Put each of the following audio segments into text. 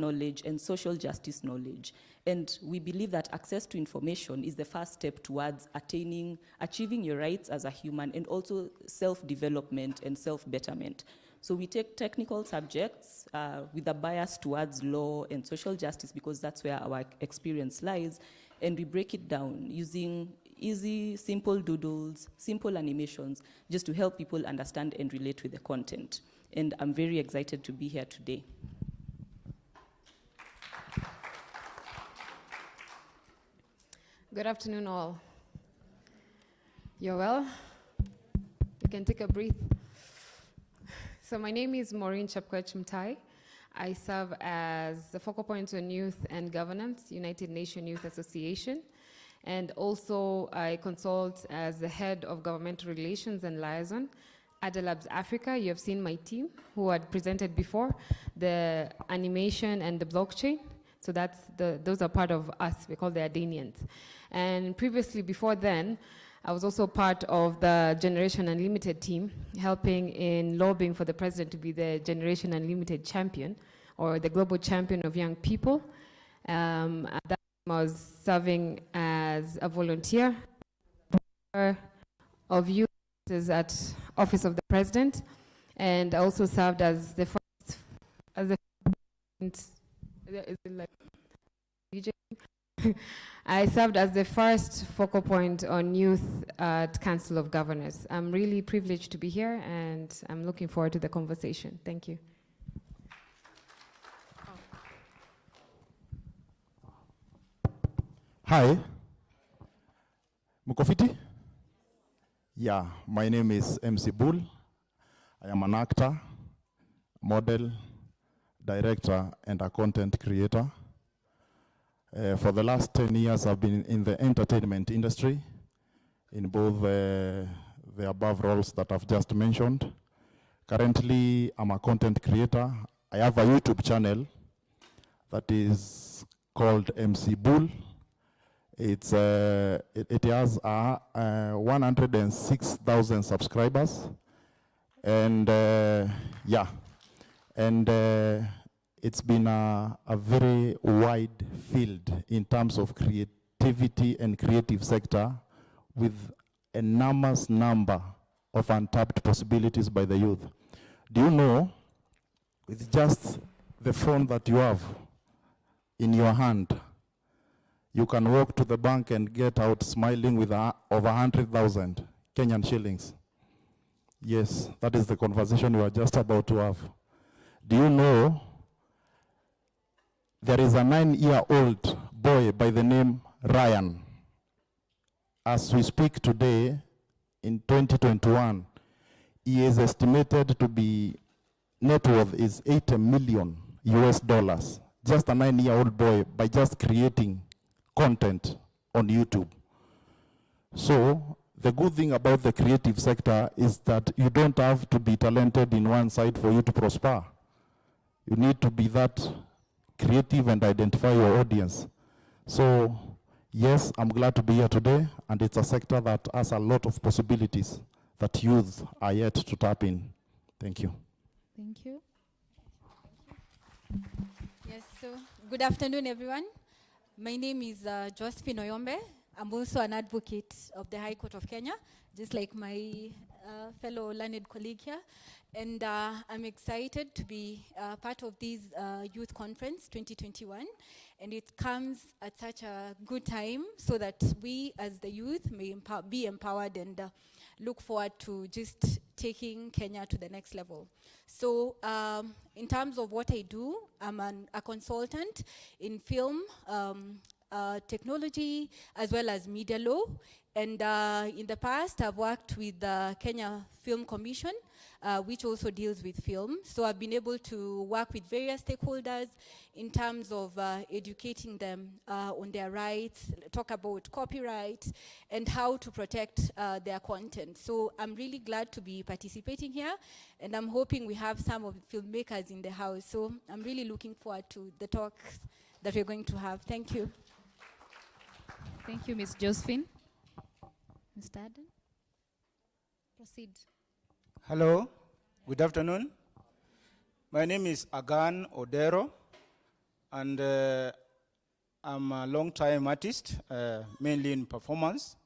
knowledge and social justice knowledge. And we believe that access to information is the first step towards achieving your rights as a human, and also self-development and self-betterment. So we take technical subjects with a bias towards law and social justice, because that's where our experience lies, and we break it down using easy, simple doodles, simple animations, just to help people understand and relate with the content. And I'm very excited to be here today. Good afternoon, all. You're well? You can take a breath. So my name is Maureen Chepkoech-Mtai. I serve as the focal point on youth and governance, United Nations Youth Association. And also I consult as the head of governmental relations and liaison at Labs Africa. You have seen my team who had presented before, the animation and the blockchain. So those are part of us, we call the Adanians. And previously, before then, I was also part of the Generation Unlimited team, helping in lobbying for the president to be the Generation Unlimited champion, or the global champion of young people. At that time, I was serving as a volunteer of youth at Office of the President, and I also served as the first, I served as the first focal point on youth at Council of Governors. I'm really privileged to be here, and I'm looking forward to the conversation. Thank you. Hi. Mukofiti? Yeah, my name is MC Bull. I am an actor, model, director, and a content creator. For the last 10 years, I've been in the entertainment industry in both the above roles that I've just mentioned. Currently, I'm a content creator. I have a YouTube channel that is called MC Bull. It has 106,000 subscribers, and yeah, and it's been a very wide field in terms of creativity and creative sector, with enormous number of untapped possibilities by the youth. Do you know, with just the phone that you have in your hand, you can walk to the bank and get out smiling with over 100,000 Kenyan shillings. Yes, that is the conversation we are just about to have. Do you know there is a 9-year-old boy by the name Ryan? As we speak today, in 2021, he is estimated to be, net worth is $80 million US. Just a 9-year-old boy, by just creating content on YouTube. So the good thing about the creative sector is that you don't have to be talented in one side for you to prosper. You need to be that creative and identify your audience. So yes, I'm glad to be here today, and it's a sector that has a lot of possibilities that youth are yet to tap in. Thank you. Thank you. Yes, so good afternoon, everyone. My name is Josephine Oyombe. I'm also an advocate of the High Court of Kenya, just like my fellow learned colleague here. And I'm excited to be part of this Youth Conference 2021. And it comes at such a good time so that we as the youth may be empowered and look forward to just taking Kenya to the next level. So in terms of what I do, I'm a consultant in film, technology, as well as media law. And in the past, I've worked with the Kenya Film Commission, which also deals with film. So I've been able to work with various stakeholders in terms of educating them on their rights, talk about copyright, and how to protect their content. So I'm really glad to be participating here, and I'm hoping we have some of the filmmakers in the house. So I'm really looking forward to the talks that we're going to have. Thank you. Thank you, Ms. Josephine. Mr. Aden, proceed. Hello, good afternoon. My name is Agan Odero. and I'm a long-time artist, mainly in performance,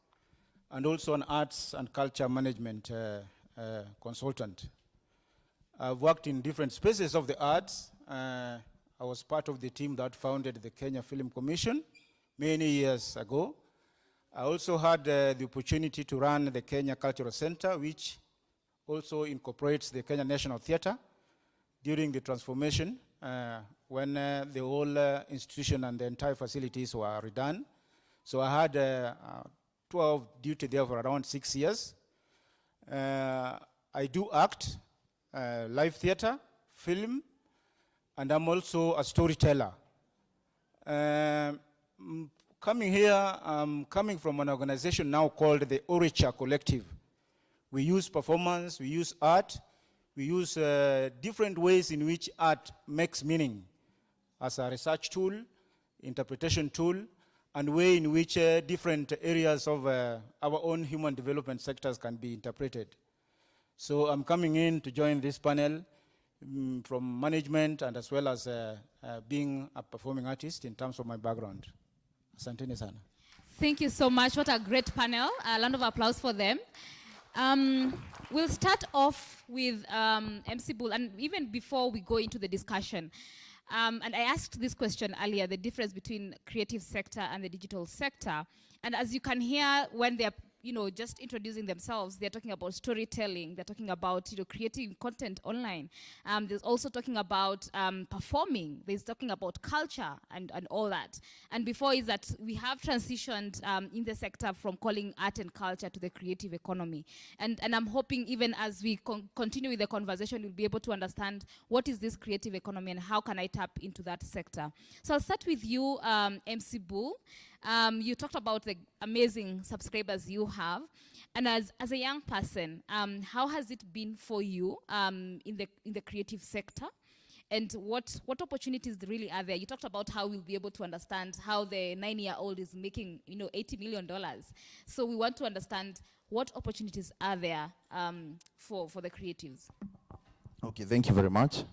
and also an arts and culture management consultant. I've worked in different spaces of the arts. I was part of the team that founded the Kenya Film Commission many years ago. I also had the opportunity to run the Kenya Cultural Center, which also incorporates the Kenya National Theatre during the transformation when the whole institution and the entire facilities were redone. So I had 12 duty there for around 6 years. I do act, live theatre, film, and I'm also a storyteller. Coming here, I'm coming from an organization now called the Oricha Collective. We use performance, we use art, we use different ways in which art makes meaning as a research tool, interpretation tool, and way in which different areas of our own human development sectors can be interpreted. So I'm coming in to join this panel from management and as well as being a performing artist in terms of my background. Asanteni sana. Thank you so much. What a great panel. A round of applause for them. We'll start off with MC Bull, and even before we go into the discussion, and I asked this question earlier, the difference between creative sector and the digital sector. And as you can hear, when they're just introducing themselves, they're talking about storytelling, they're talking about creating content online. There's also talking about performing, there's talking about culture and all that. And before is that we have transitioned in the sector from calling art and culture to the creative economy. And I'm hoping even as we continue with the conversation, we'll be able to understand what is this creative economy and how can I tap into that sector. So I'll start with you, MC Bull. You talked about the amazing subscribers you have, and as a young person, how has it been for you in the creative sector, and what opportunities really are there? You talked about how we'll be able to understand how the 9-year-old is making $80 million. So we want to understand what opportunities are there for the creatives. Okay, thank you very much.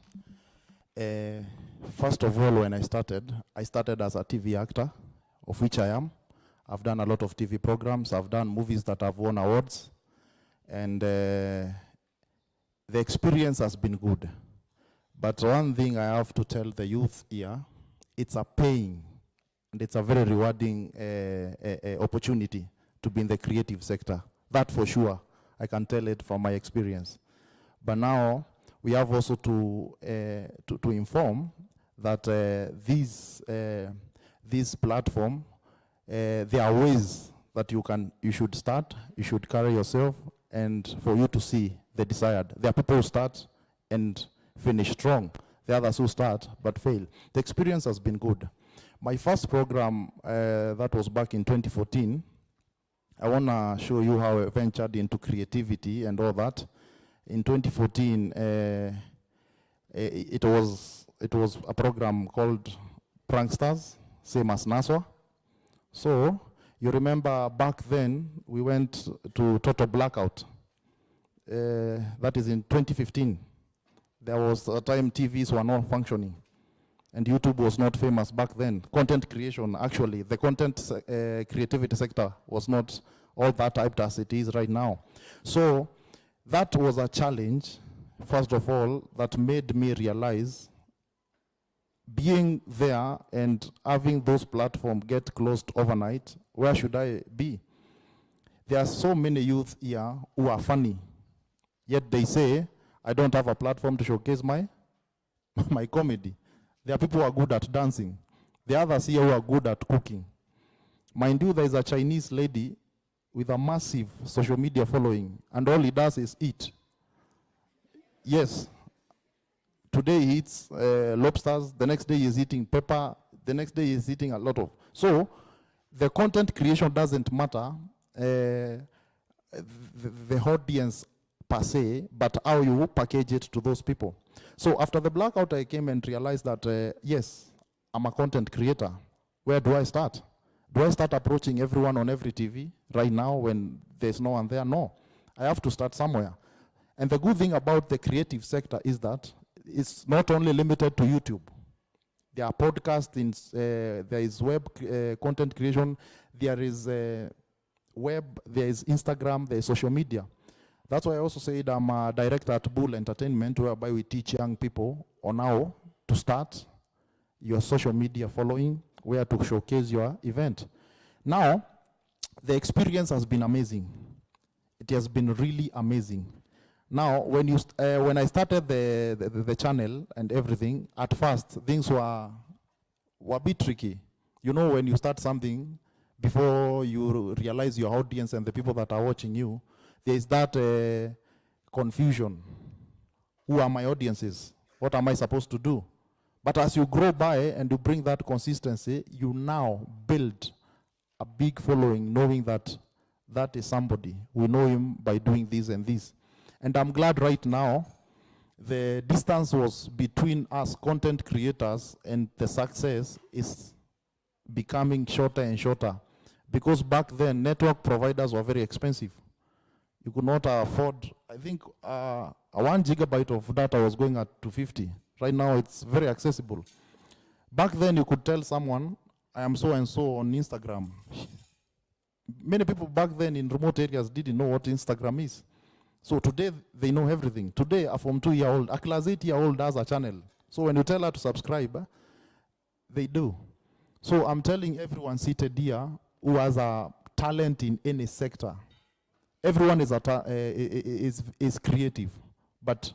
First of all, when I started as a TV actor, of which I am. I've done a lot of TV programs. I've done movies that have won awards. And the experience has been good. But one thing I have to tell the youth here, it's a pain, and it's a very rewarding opportunity to be in the creative sector. That for sure, I can tell it from my experience. But now, we have also to inform that this platform, there are ways that you should start, you should carry yourself, and for you to see the desired. There are people who start and finish strong. There are others who start but fail. The experience has been good. My first program, that was back in 2014, I want to show you how I ventured into creativity and all that. In 2014, it was a program called Pranksters, same as NASWA. So, you remember back then, we went to total blackout. That is in 2015. There was a time TVs were not functioning, and YouTube was not famous back then. Content creation, actually, the content creativity sector was not all that hyped as it is right now. So, that was a challenge, first of all, that made me realize being there and having those platforms get closed overnight, where should I be? There are so many youth here who are funny, yet they say, I don't have a platform to showcase my comedy. There are people who are good at dancing. There are others here who are good at cooking. Mind you, there is a Chinese lady with a massive social media following, and all he does is eat. Yes. Today he eats lobsters, the next day he's eating pepper, the next day he's eating a lot of. So, the content creation doesn't matter, the audience per se, but how you package it to those people. So, after the blackout, I came and realized that, yes, I'm a content creator. Where do I start? Do I start approaching everyone on every TV right now when there's no one there? No. I have to start somewhere. And the good thing about the creative sector is that it's not only limited to YouTube. There are podcasts, there is web content creation, there is web, there is Instagram, there is social media. That's why I also said I'm a director at Bull Entertainment, whereby we teach young people on how to start your social media following, where to showcase your event. Now, the experience has been amazing. It has been really amazing. Now, when I started the channel and everything, at first things were a bit tricky. You know, when you start something, before you realize your audience and the people that are watching you, there is that confusion. Who are my audiences? What am I supposed to do? But as you grow by and you bring that consistency, you now build a big following, knowing that that is somebody. We know him by doing this and this. And I'm glad right now the distance was between us content creators and the success is becoming shorter and shorter. Because back then, network providers were very expensive. You could not afford, I think, a 1 gigabyte of data was going at 250. Right now, it's very accessible. Back then, you could tell someone, I am so and so on Instagram. Many people back then in remote areas didn't know what Instagram is. So today, they know everything. Today, a from 2-year-old, a class 8-year-old has a channel. So when you tell her to subscribe, they do. So I'm telling everyone seated here who has a talent in any sector, everyone is creative. But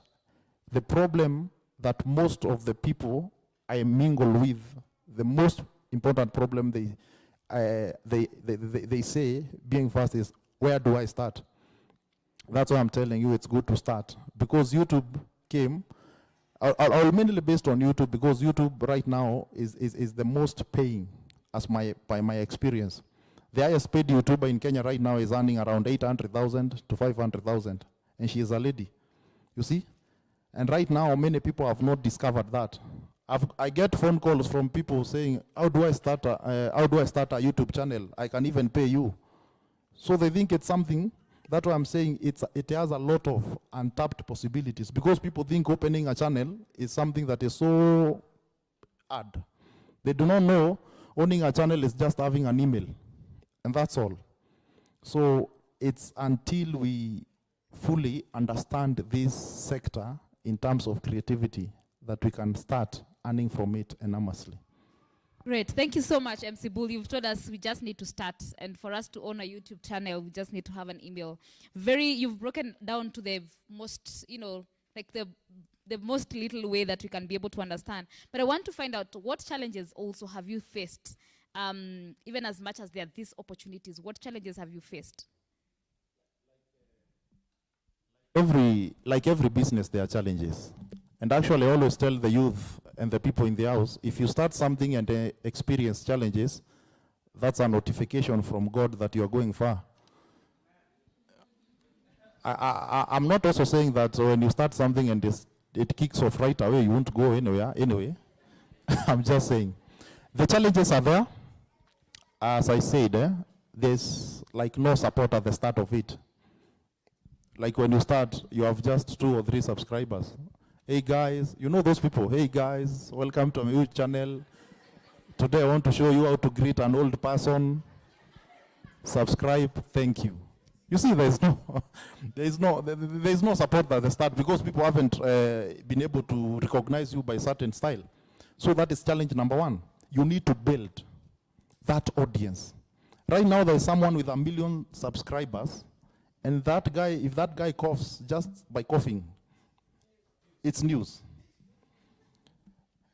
the problem that most of the people I mingle with, the most important problem they say, being first, is where do I start? That's why I'm telling you it's good to start. Because YouTube came, I'll mainly based on YouTube, because YouTube right now is the most paying by my experience. The highest paid YouTuber in Kenya right now is earning around 800,000 to 500,000, and she is a lady. You see? And right now, many people have not discovered that. I get phone calls from people saying, how do I start a YouTube channel? I can even pay you. So they think it's something. That's why I'm saying it has a lot of untapped possibilities, because people think opening a channel is something that is so hard. They do not know owning a channel is just having an email, and that's all. So it's until we fully understand this sector in terms of creativity that we can start earning from it enormously. Great. Thank you so much, MC Bull. You've told us we just need to start, and for us to own a YouTube channel, we just need to have an email. You've broken down to the most, like the most little way that we can be able to understand. But I want to find out, what challenges also have you faced, even as much as there are these opportunities? What challenges have you faced? Like every business, there are challenges. And actually, I always tell the youth and the people in the house, if you start something and experience challenges, that's a notification from God that you are going far. I'm not also saying that when you start something and it kicks off right away, you won't go anywhere anyway. I'm just saying. The challenges are there. As I said, there's like no support at the start of it. Like when you start, you have just 2 or 3 subscribers. Hey guys, you know those people. Hey guys, welcome to my YouTube channel. Today I want to show you how to greet an old person. Subscribe, thank you. You see, there's no support at the start, because people haven't been able to recognize you by certain style. So that is challenge number 1. You need to build that audience. Right now there's someone with 1 million subscribers, and that guy, if that guy coughs just by coughing, it's news.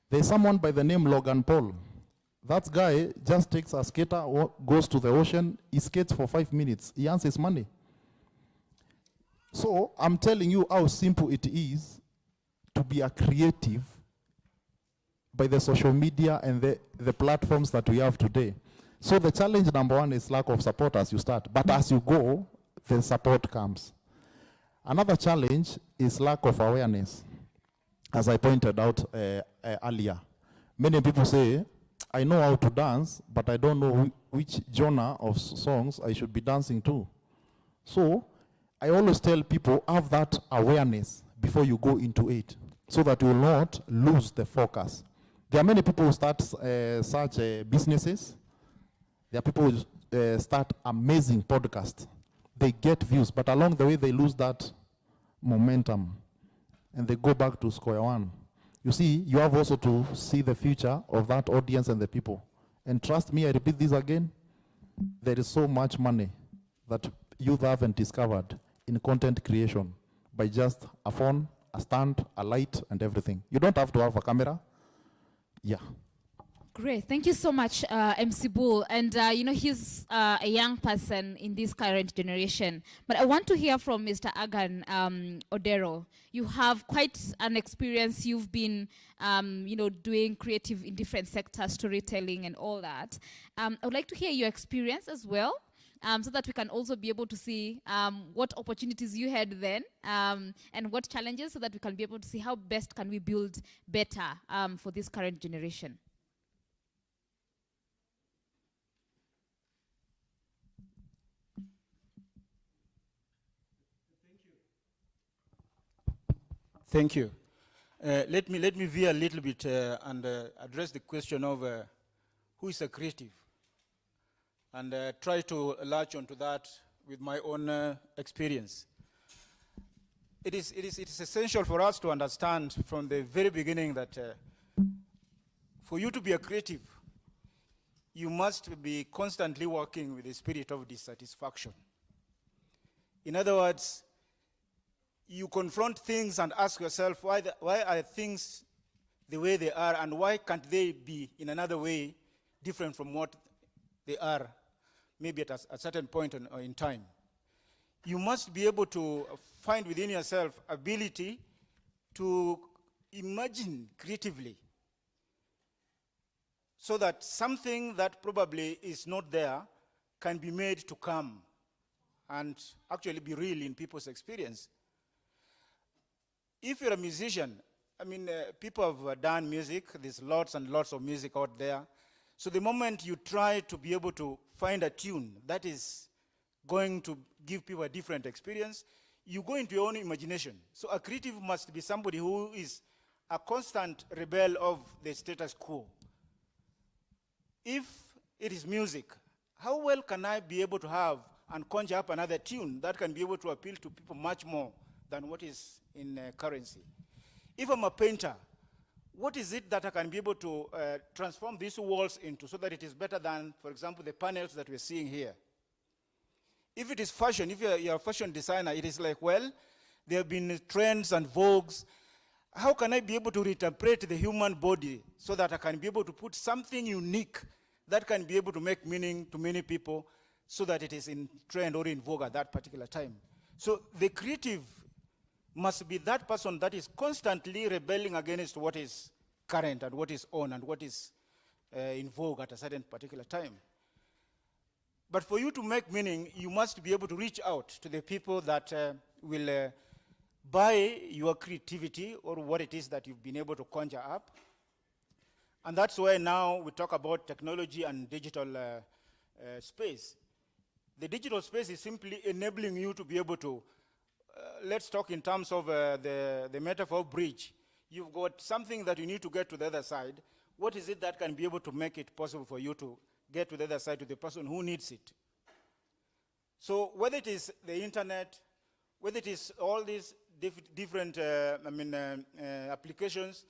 There's someone by the name Logan Paul. That guy just takes a skater, goes to the ocean, he skates for 5 minutes, he earns his money. So I'm telling you how simple it is to be a creative by the social media and the platforms that we have today. So the challenge number 1 is lack of support as you start. But as you go, the support comes. Another challenge is lack of awareness. As I pointed out earlier, many people say, I know how to dance, but I don't know which genre of songs I should be dancing to. So I always tell people, have that awareness before you go into it, so that you will not lose the focus. There are many people who start such businesses. There are people who start amazing podcasts. They get views, but along the way they lose that momentum and they go back to square one. You see, you have also to see the future of that audience and the people. And trust me, I repeat this again, there is so much money that youth haven't discovered in content creation by just a phone, a stand, a light, and everything. You don't have to have a camera. Yeah. Great, thank you so much, MC Bull. And you know, he's a young person in this current generation. But I want to hear from Mr. Agan Odero. You have quite an experience. You've been, you know, doing creative in different sectors, storytelling and all that. I would like to hear your experience as well, so that we can also be able to see what opportunities you had then and what challenges, so that we can be able to see how best can we build better for this current generation. Thank you. Let me veer a little bit and address the question of who is a creative, and try to latch onto that with my own experience. It is essential for us to understand from the very beginning that for you to be a creative, you must be constantly working with the spirit of dissatisfaction. In other words, you confront things and ask yourself, why are things the way they are, and why can't they be in another way different from what they are, maybe at a certain point in time. You must be able to find within yourself ability to imagine creatively, so that something that probably is not there can be made to come and actually be real in people's experience. If you're a musician, I mean, people have done music. There's lots and lots of music out there. So the moment you try to be able to find a tune that is going to give people a different experience, you go into your own imagination. So a creative must be somebody who is a constant rebel of the status quo. If it is music, how well can I be able to have and conjure up another tune that can be able to appeal to people much more than what is in currency? If I'm a painter, what is it that I can be able to transform these walls into so that it is better than, for example, the panels that we're seeing here? If it is fashion, if you're a fashion designer, it is like, well, there have been trends and vogues. How can I be able to reinterpret the human body so that I can be able to put something unique that can be able to make meaning to many people so that it is in trend or in vogue at that particular time? So the creative must be that person that is constantly rebelling against what is current and what is on and what is in vogue at a certain particular time. But for you to make meaning, you must be able to reach out to the people that will buy your creativity or what it is that you've been able to conjure up. And that's why now we talk about technology and digital space. The digital space is simply enabling you to be able to, let's talk in terms of the metaphor of bridge. You've got something that you need to get to the other side. What is it that can be able to make it possible for you to get to the other side to the person who needs it? So whether it is the internet, whether it is all these different applications,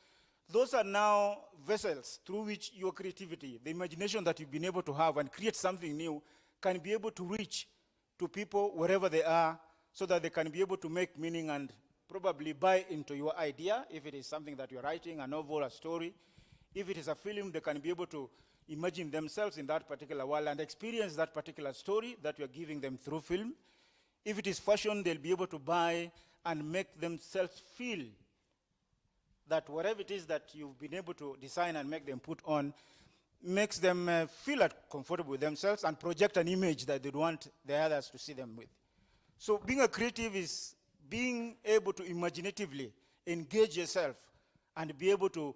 those are now vessels through which your creativity, the imagination that you've been able to have and create something new, can be able to reach to people wherever they are, so that they can be able to make meaning and probably buy into your idea. If it is something that you're writing, a novel, a story, if it is a film, they can be able to imagine themselves in that particular world and experience that particular story that you're giving them through film. If it is fashion, they'll be able to buy and make themselves feel that whatever it is that you've been able to design and make them put on makes them feel comfortable with themselves and project an image that they'd want the others to see them with. So being a creative is being able to imaginatively engage yourself and be able to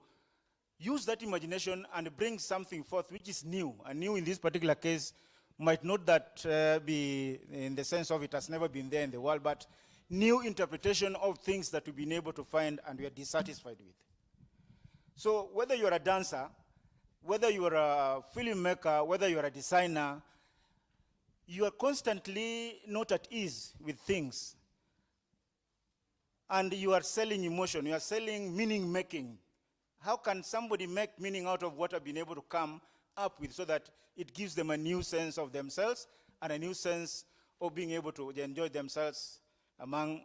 use that imagination and bring something forth which is new. And new in this particular case might not that be in the sense of it has never been there in the world, but new interpretation of things that we've been able to find and we are dissatisfied with. So whether you're a dancer, whether you're a filmmaker, whether you're a designer, you are constantly not at ease with things. And you are selling emotion, you are selling meaning making. How can somebody make meaning out of what I've been able to come up with so that it gives them a new sense of themselves and a new sense of being able to enjoy themselves among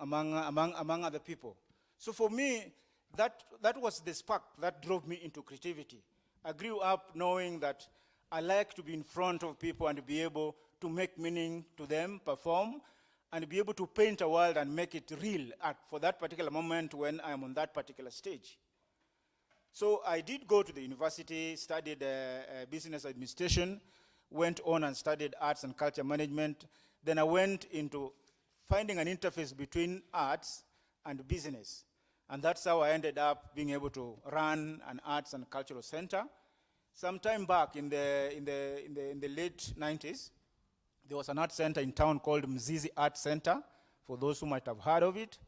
other people? So for me, that was the spark that drove me into creativity. I grew up knowing that I like to be in front of people and be able to make meaning to them, perform, and be able to paint a world and make it real for that particular moment when I'm on that particular stage. So I did go to the university, studied business administration, went on and studied arts and culture management. Then I went into finding an interface between arts and business. And that's how I ended up being able to run an arts and cultural center. Some time back in the late 90s, there was an art center in town called Mzizi Art Center, for those who might have heard of it.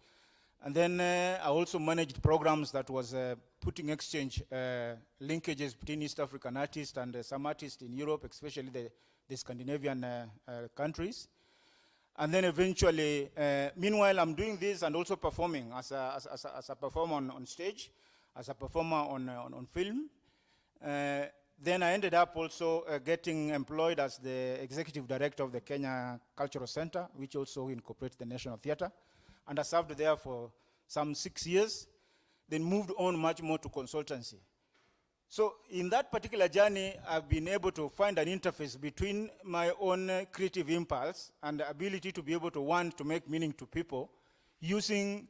And then I also managed programs that was putting exchange linkages between East African artists and some artists in Europe, especially the Scandinavian countries. And then eventually, meanwhile, I'm doing this and also performing as a performer on stage, as a performer on film. Then I ended up also getting employed as the executive director of the Kenya Cultural Center, which also incorporates the National Theatre. And I served there for some 6 years, then moved on much more to consultancy. So in that particular journey, I've been able to find an interface between my own creative impulse and the ability to be able to want to make meaning to people using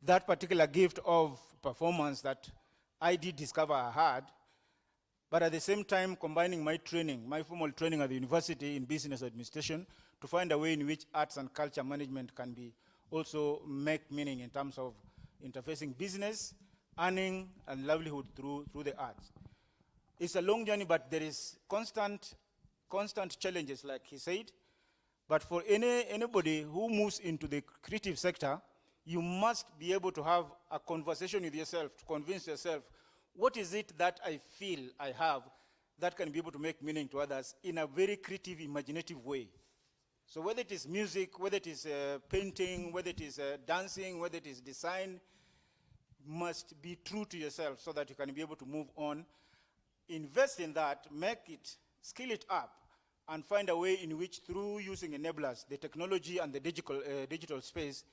that particular gift of performance that I did discover I had, but at the same time combining my training, my formal training at the university in business administration, to find a way in which arts and culture management can be also make meaning in terms of interfacing business, earning, and livelihood through the arts. It's a long journey, but there is constant challenges, like he said. But for anybody who moves into the creative sector, you must be able to have a conversation with yourself, to convince yourself, what is it that I feel I have that can be able to make meaning to others in a very creative, imaginative way? So whether it is music, whether it is painting, whether it is dancing, whether it is design, must be true to yourself so that you can be able to move on. Invest in that, make it, skill it up, and find a way in which through using enablers, the technology and the digital space,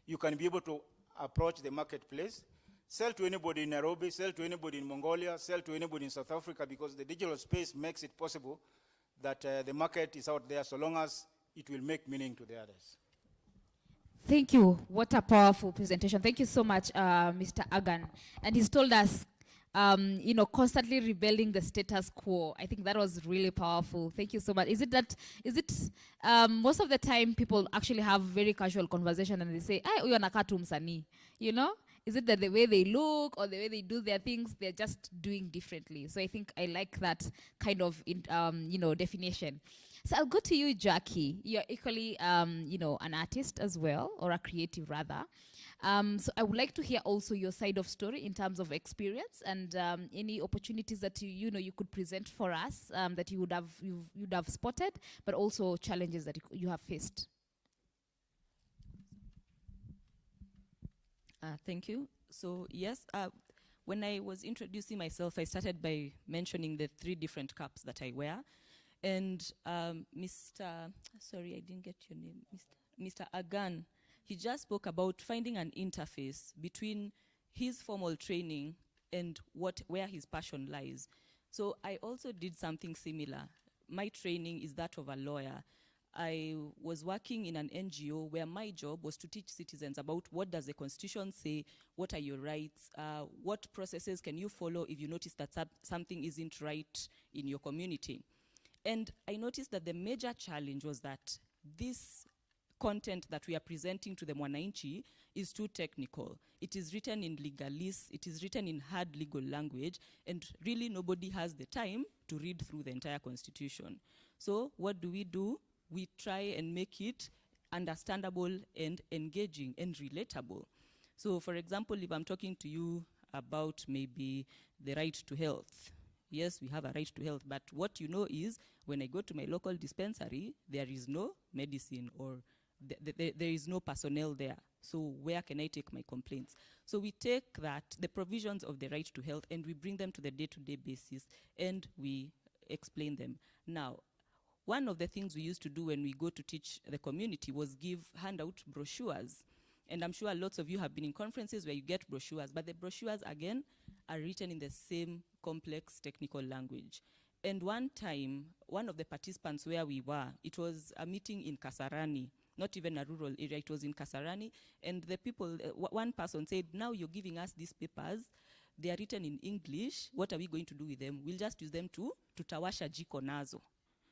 you can be able to approach the marketplace, sell to anybody in Nairobi, sell to anybody in Mongolia, sell to anybody in South Africa, because the digital space makes it possible that the market is out there so long as it will make meaning to the others. Thank you. What a powerful presentation. Thank you so much, Mr. Agan. And he's told us, constantly rebelling the status quo. I think that was really powerful. Thank you so much. Is it most of the time people actually have very casual conversation and they say, "Uyo anakaa tu msanii," Is it that the way they look or the way they do their things, they're just doing differently? So I think I like that kind of, definition. So I'll go to you, Jackie. You're equally, an artist as well, or a creative rather. So I would like to hear also your side of story in terms of experience and any opportunities that you could present for us that you'd have spotted, but also challenges that you have faced. Thank you. So yes, when I was introducing myself, I started by mentioning the 3 different caps that I wear. And sorry, I didn't get your name, Mr. Agan, he just spoke about finding an interface between his formal training and where his passion lies. So I also did something similar. My training is that of a lawyer. I was working in an NGO where my job was to teach citizens about what does the Constitution say, what are your rights, what processes can you follow if you notice that something isn't right in your community. And I noticed that the major challenge was that this content that we are presenting to the Mwananchi is too technical. It is written in legalese, it is written in hard legal language, and really nobody has the time to read through the entire Constitution. So what do? We try and make it understandable and engaging and relatable. So for example, if I'm talking to you about maybe the right to health. Yes, we have a right to health, but what you know is when I go to my local dispensary, there is no medicine or there is no personnel there. So where can I take my complaints? So we take that, the provisions of the right to health, and we bring them to the day-to-day basis, and we explain them. Now, one of the things we used to do when we go to teach the community was hand out brochures. And I'm sure lots of you have been in conferences where you get brochures, but the brochures, again, are written in the same complex technical language. And one time, one of the participants where we were, it was a meeting in Kasarani, not even a rural area, it was in Kasarani, and the people, one person said, now you're giving us these papers, they are written in English, what are we going to do with them? We'll just use them to tawasha jiko nazo.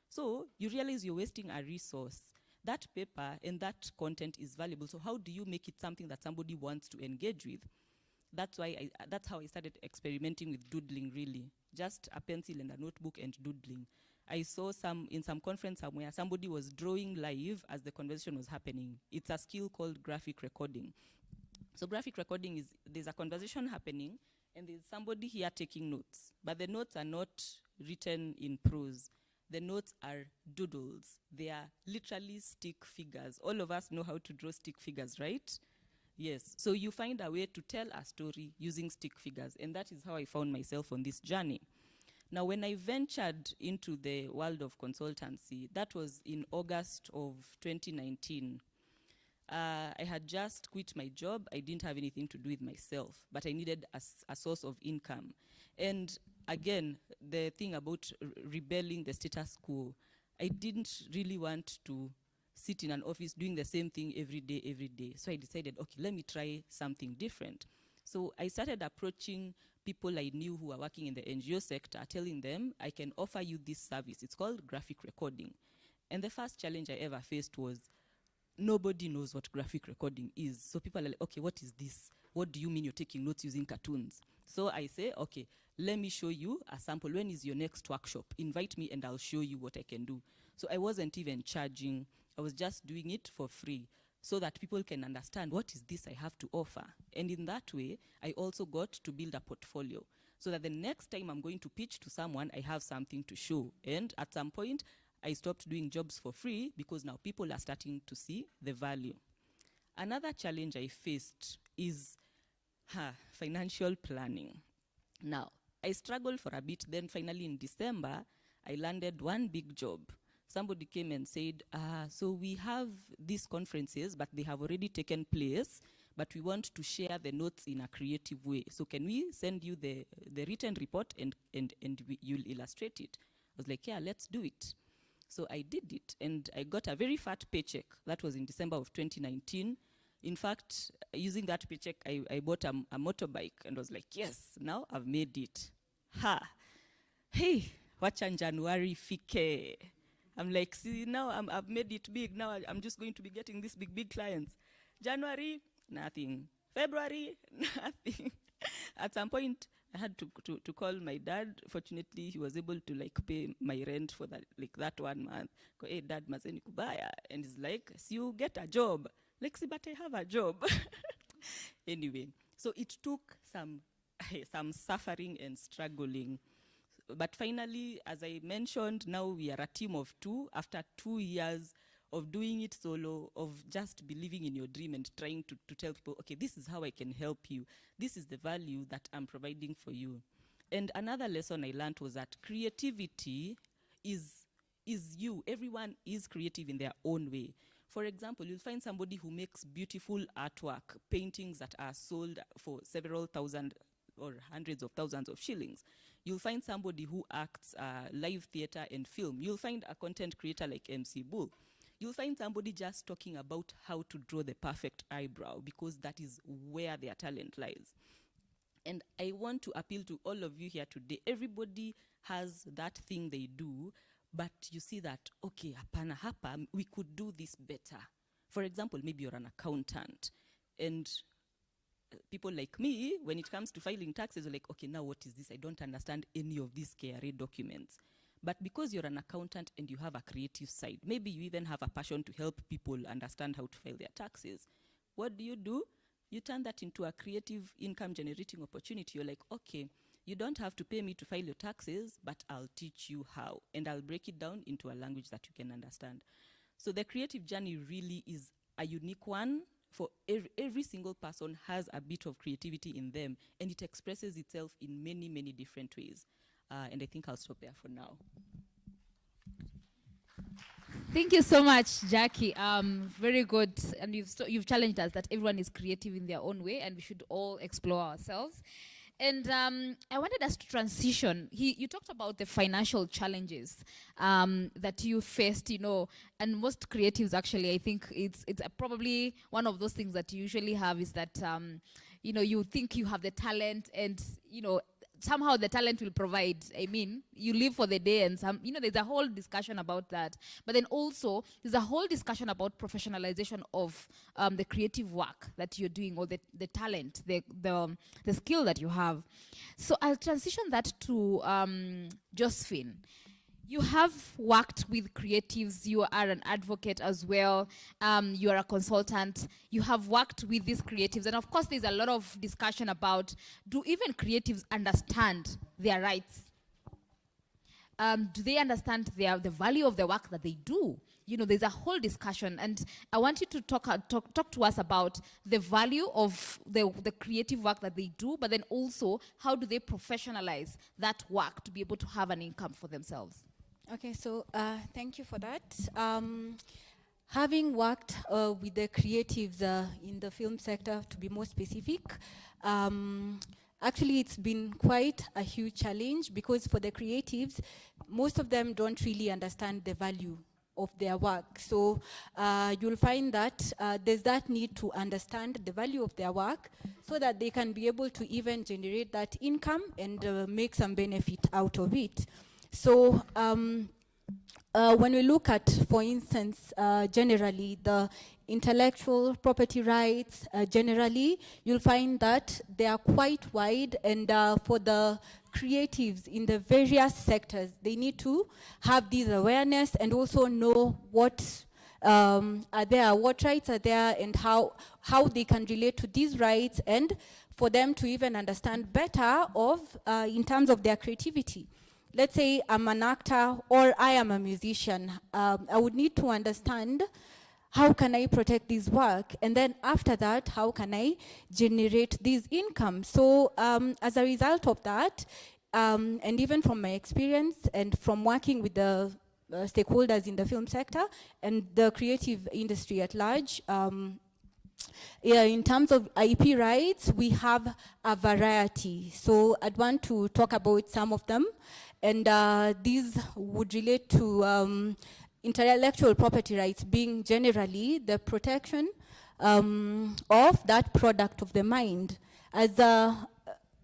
So you realize you're wasting a resource. That paper and that content is valuable, so how do you make it something that somebody wants to engage with? That's how I started experimenting with doodling, really. Just a pencil and a notebook and doodling. I saw in some conference somewhere, somebody was drawing live as the conversation was happening. It's a skill called graphic recording. So graphic recording is, there's a conversation happening, and there's somebody here taking notes. But the notes are not written in prose. The notes are doodles. They are literally stick figures. All of us know how to draw stick figures, right? Yes, so you find a way to tell a story using stick figures, and that is how I found myself on this journey. Now, when I ventured into the world of consultancy, that was in August of 2019. I had just quit my job. I didn't have anything to do with myself, but I needed a source of income. And again, the thing about rebelling the status quo, I didn't really want to sit in an office doing the same thing every day. So I decided, okay, let me try something different. So I started approaching people I knew who were working in the NGO sector, telling them, I can offer you this service. It's called graphic recording. And the first challenge I ever faced was, nobody knows what graphic recording is. So people are like, okay, what is this? What do you mean you're taking notes using cartoons? So I say, okay, let me show you a sample. When is your next workshop? Invite me and I'll show you what I can do. So I wasn't even charging. I was just doing it for free so that people can understand what is this I have to offer. And in that way, I also got to build a portfolio so that the next time I'm going to pitch to someone, I have something to show. And at some point, I stopped doing jobs for free because now people are starting to see the value. Another challenge I faced is financial planning. Now, I struggled for a bit, then finally in December, I landed one big job. Somebody came and said, so we have these conferences, but they have already taken place, but we want to share the notes in a creative way. So can we send you the written report and you'll illustrate it? I was like, yeah, let's do it. So I did it, and I got a very fat paycheck. That was in December of 2019. In fact, using that paycheck, I bought a motorbike and was like, yes, now I've made it. Hey, wacha January fike. I'm like, see, now I've made it big. Now I'm just going to be getting these big clients. January, nothing. February, nothing. At some point, I had to call my dad. Fortunately, he was able to pay my rent for that 1 month. Hey, Dad, mazeni kubaya. And he's like, so you get a job. Like, see, but I have a job. Anyway, so it took some suffering and struggling. But finally, as I mentioned, now we are a team of 2 after 2 years of doing it solo, of just believing in your dream and trying to tell people, okay, this is how I can help you. This is the value that I'm providing for you. And another lesson I learned was that creativity is you. Everyone is creative in their own way. For example, you'll find somebody who makes beautiful artwork, paintings that are sold for several thousand or hundreds of thousands of shillings. You'll find somebody who acts live theater and film. You'll find a content creator like MC Bull. You'll find somebody just talking about how to draw the perfect eyebrow because that is where their talent lies. And I want to appeal to all of you here today. Everybody has that thing they do, but you see that, okay, hapana hapa, we could do this better. For example, maybe you're an accountant, and people like me, when it comes to filing taxes, are like, okay, now what is this? I don't understand any of these KRA documents. But because you're an accountant and you have a creative side, maybe you even have a passion to help people understand how to file their taxes. What do? you turn that into a creative income generating opportunity. You're like, okay, you don't have to pay me to file your taxes, but I'll teach you how, and I'll break it down into a language that you can understand. So the creative journey really is a unique one. For every single person has a bit of creativity in them, and it expresses itself in many, many different ways. And I think I'll stop there for now. Thank you so much, Jackie. Very good. And you've challenged us that everyone is creative in their own way, and we should all explore ourselves. And I wanted us to transition. You talked about the financial challenges that you faced, and most creatives actually, I think it's probably one of those things that you usually have is that, you think you have the talent and, somehow the talent will provide. I mean, you live for the day and there's a whole discussion about that. But then also, there's a whole discussion about professionalization of the creative work that you're doing, or the talent, the skill that you have. So I'll transition that to Josephine. You have worked with creatives. You are an advocate as well. You are a consultant. You have worked with these creatives. And of course, there's a lot of discussion about, do even creatives understand their rights? Do they understand the value of the work that they do? There's a whole discussion. And I want you to talk to us about the value of the creative work that they do, but then also, how do they professionalize that work to be able to have an income for themselves? Okay, so thank you for that. Having worked with the creatives in the film sector, to be more specific, actually it's been quite a huge challenge, because for the creatives, most of them don't really understand the value of their work. So you'll find that there's that need to understand the value of their work so that they can be able to even generate that income and make some benefit out of it. So when we look at, for instance, generally the intellectual property rights, generally, you'll find that they are quite wide, and for the creatives in the various sectors, they need to have this awareness and also know what are there, what rights are there, and how they can relate to these rights, and for them to even understand better in terms of their creativity. Let's say I'm an actor or I am a musician. I would need to understand, how can I protect this work? And then after that, how can I generate this income? So as a result of that, and even from my experience and from working with the stakeholders in the film sector and the creative industry at large, in terms of Iep rights, we have a variety. So I'd want to talk about some of them. And these would relate to intellectual property rights being generally the protection of that product of the mind. As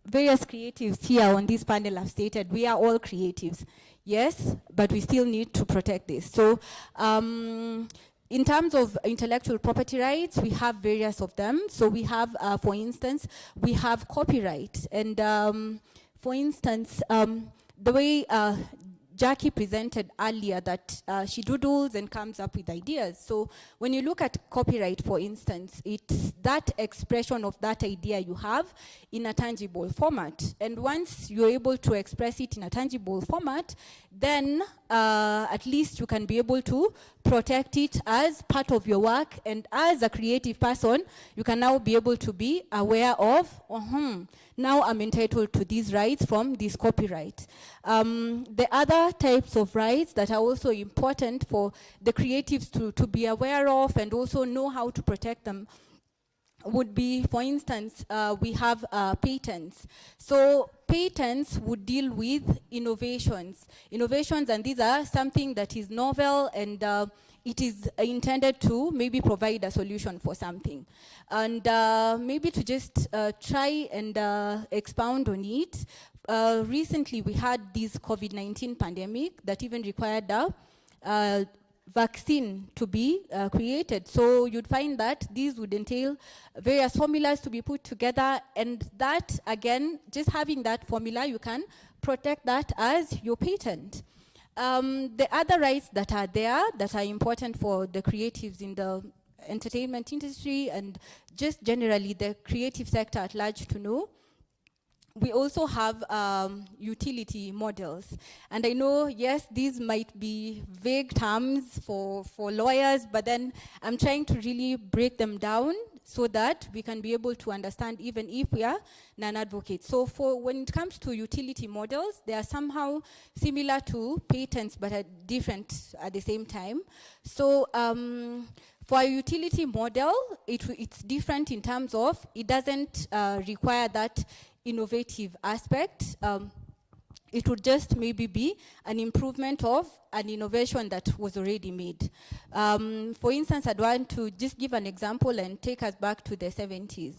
various creatives here on this panel have stated, we are all creatives. Yes, but we still need to protect this. So in terms of intellectual property rights, we have various of them. So we have, for instance, we have copyright. And for instance, the way Jackie presented earlier, that she doodles and comes up with ideas. So when you look at copyright, for instance, it's that expression of that idea you have in a tangible format. And once you're able to express it in a tangible format, then at least you can be able to protect it as part of your work. And as a creative person, you can now be able to be aware of, now I'm entitled to these rights from this copyright. The other types of rights that are also important for the creatives to be aware of and also know how to protect them would be, for instance, we have patents. So patents would deal with innovations. Innovations, and these are something that is novel, and it is intended to maybe provide a solution for something. And maybe to just try and expound on it, recently we had this COVID-19 pandemic that even required a vaccine to be created. So you'd find that these would entail various formulas to be put together, and that, again, just having that formula, you can protect that as your patent. The other rights that are there that are important for the creatives in the entertainment industry and just generally the creative sector at large to know. We also have utility models. And I know, yes, these might be vague terms for lawyers, but then I'm trying to really break them down so that we can be able to understand even if we are non-advocates. So when it comes to utility models, they are somehow similar to patents, but are different at the same time. So for a utility model, it's different in terms of it doesn't require that innovative aspect. It would just maybe be an improvement of an innovation that was already made. For instance, I'd want to just give an example and take us back to the 70s.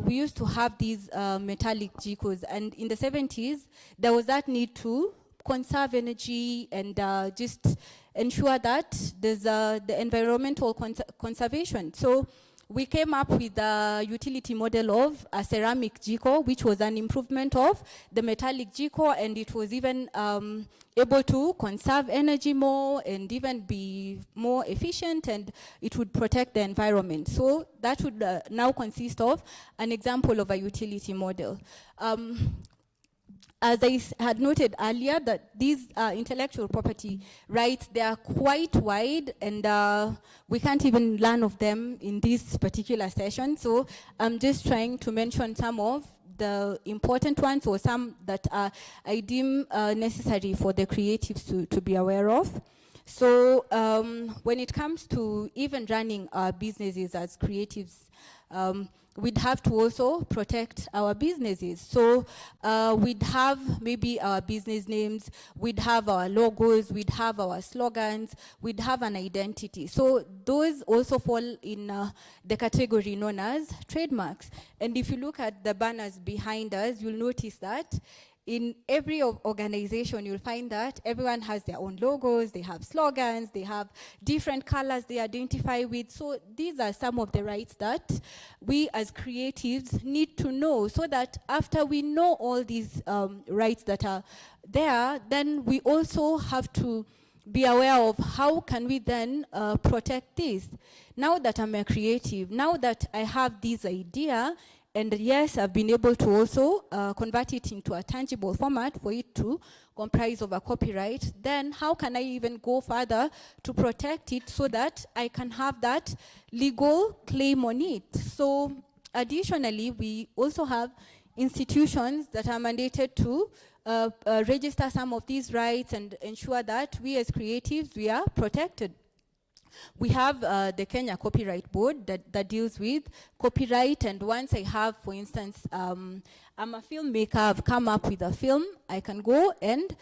We used to have these metallic jikos, and in the 70s, there was that need to conserve energy and just ensure that there's the environmental conservation. So we came up with a utility model of a ceramic jiko, which was an improvement of the metallic jiko, and it was even able to conserve energy more and even be more efficient, and it would protect the environment. So that would now consist of an example of a utility model. As I had noted earlier, that these intellectual property rights, they are quite wide, and we can't even learn of them in this particular session. So I'm just trying to mention some of the important ones, or some that I deem necessary for the creatives to be aware of. So when it comes to even running our businesses as creatives, we'd have to also protect our businesses. So we'd have maybe our business names, we'd have our logos, we'd have our slogans, we'd have an identity. So those also fall in the category known as trademarks. And if you look at the banners behind us, you'll notice that in every organization, you'll find that everyone has their own logos, they have slogans, they have different colors they identify with. So these are some of the rights that we as creatives need to know, so that after we know all these rights that are there, then we also have to be aware of how can we then protect this. Now that I'm a creative, now that I have this idea, and yes, I've been able to also convert it into a tangible format for it to comprise of a copyright, then how can I even go further to protect it so that I can have that legal claim on it? So additionally, we also have institutions that are mandated to register some of these rights and ensure that we as creatives, we are protected. We have the Kenya Copyright Board that deals with copyright, and once I have, for instance, I'm a filmmaker, I've come up with a film, I can go and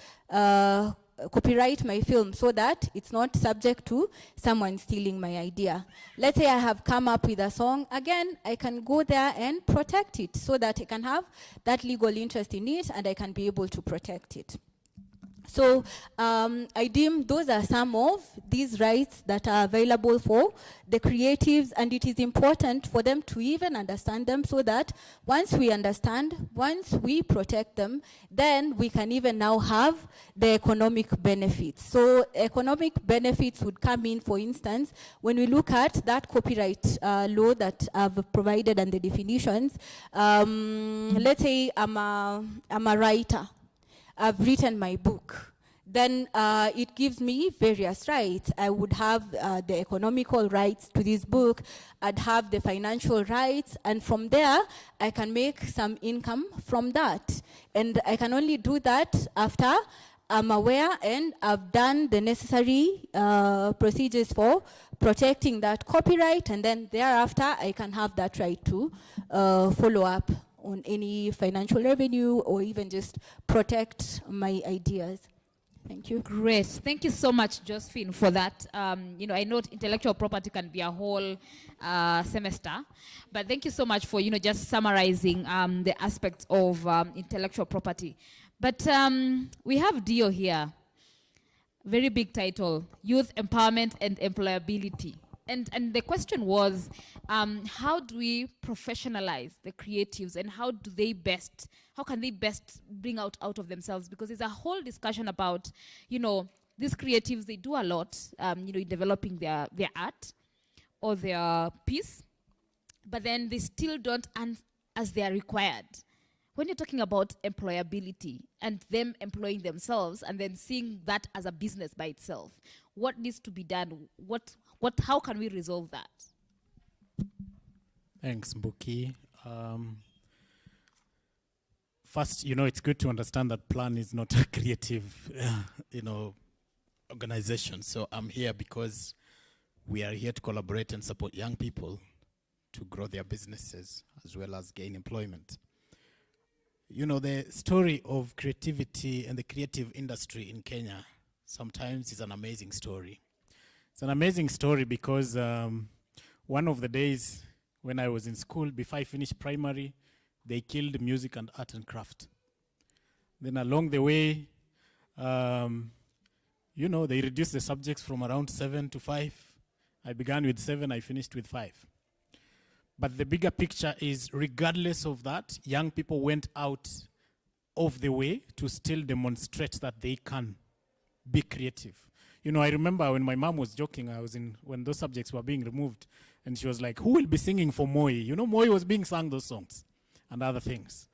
copyright my film so that it's not subject to someone stealing my idea. Let's say I have come up with a song, again, I can go there and protect it so that I can have that legal interest in it and I can be able to protect it. So I deem those are some of these rights that are available for the creatives, and it is important for them to even understand them so that once we understand, once we protect them, then we can even now have the economic benefits. So economic benefits would come in, for instance, when we look at that copyright law that I've provided and the definitions. Let's say I'm a writer. I've written my book. Then it gives me various rights. I would have the economical rights to this book. I'd have the financial rights. And from there, I can make some income from that. And I can only do that after I'm aware and I've done the necessary procedures for protecting that copyright. And then thereafter, I can have that right to follow up on any financial revenue or even just protect my ideas. Thank you. Great. Thank you so much, Josephine, for that. You know, I know intellectual property can be a whole semester, but thank you so much for, you know, just summarizing the aspects of intellectual property. But we have Dio here. Very big title, Youth Empowerment and Employability. And the question was, how do we professionalize the creatives, and how can they best bring out of themselves? Because there's a whole discussion about, you know, these creatives, they do a lot, you know, in developing their art. or their peers, but then they still don't earn as they are required. When you're talking about employability and them employing themselves and then seeing that as a business by itself, what needs to be done? How can we resolve that? Thanks, Mbuki. First, it's good to understand that Plan is not a creative, organization. So I'm here because we are here to collaborate and support young people to grow their businesses as well as gain employment. The story of creativity and the creative industry in Kenya sometimes is an amazing story. It's an amazing story because one of the days when I was in school, before I finished primary, they killed music and art and craft. Then along the way, they reduced the subjects from around 7 to 5. I began with 7, I finished with 5. But the bigger picture is, regardless of that, young people went out of the way to still demonstrate that they can be creative. I remember when my mom was joking, when those subjects were being removed, and she was like, who will be singing for Moi? Moi was being sung those songs and other things.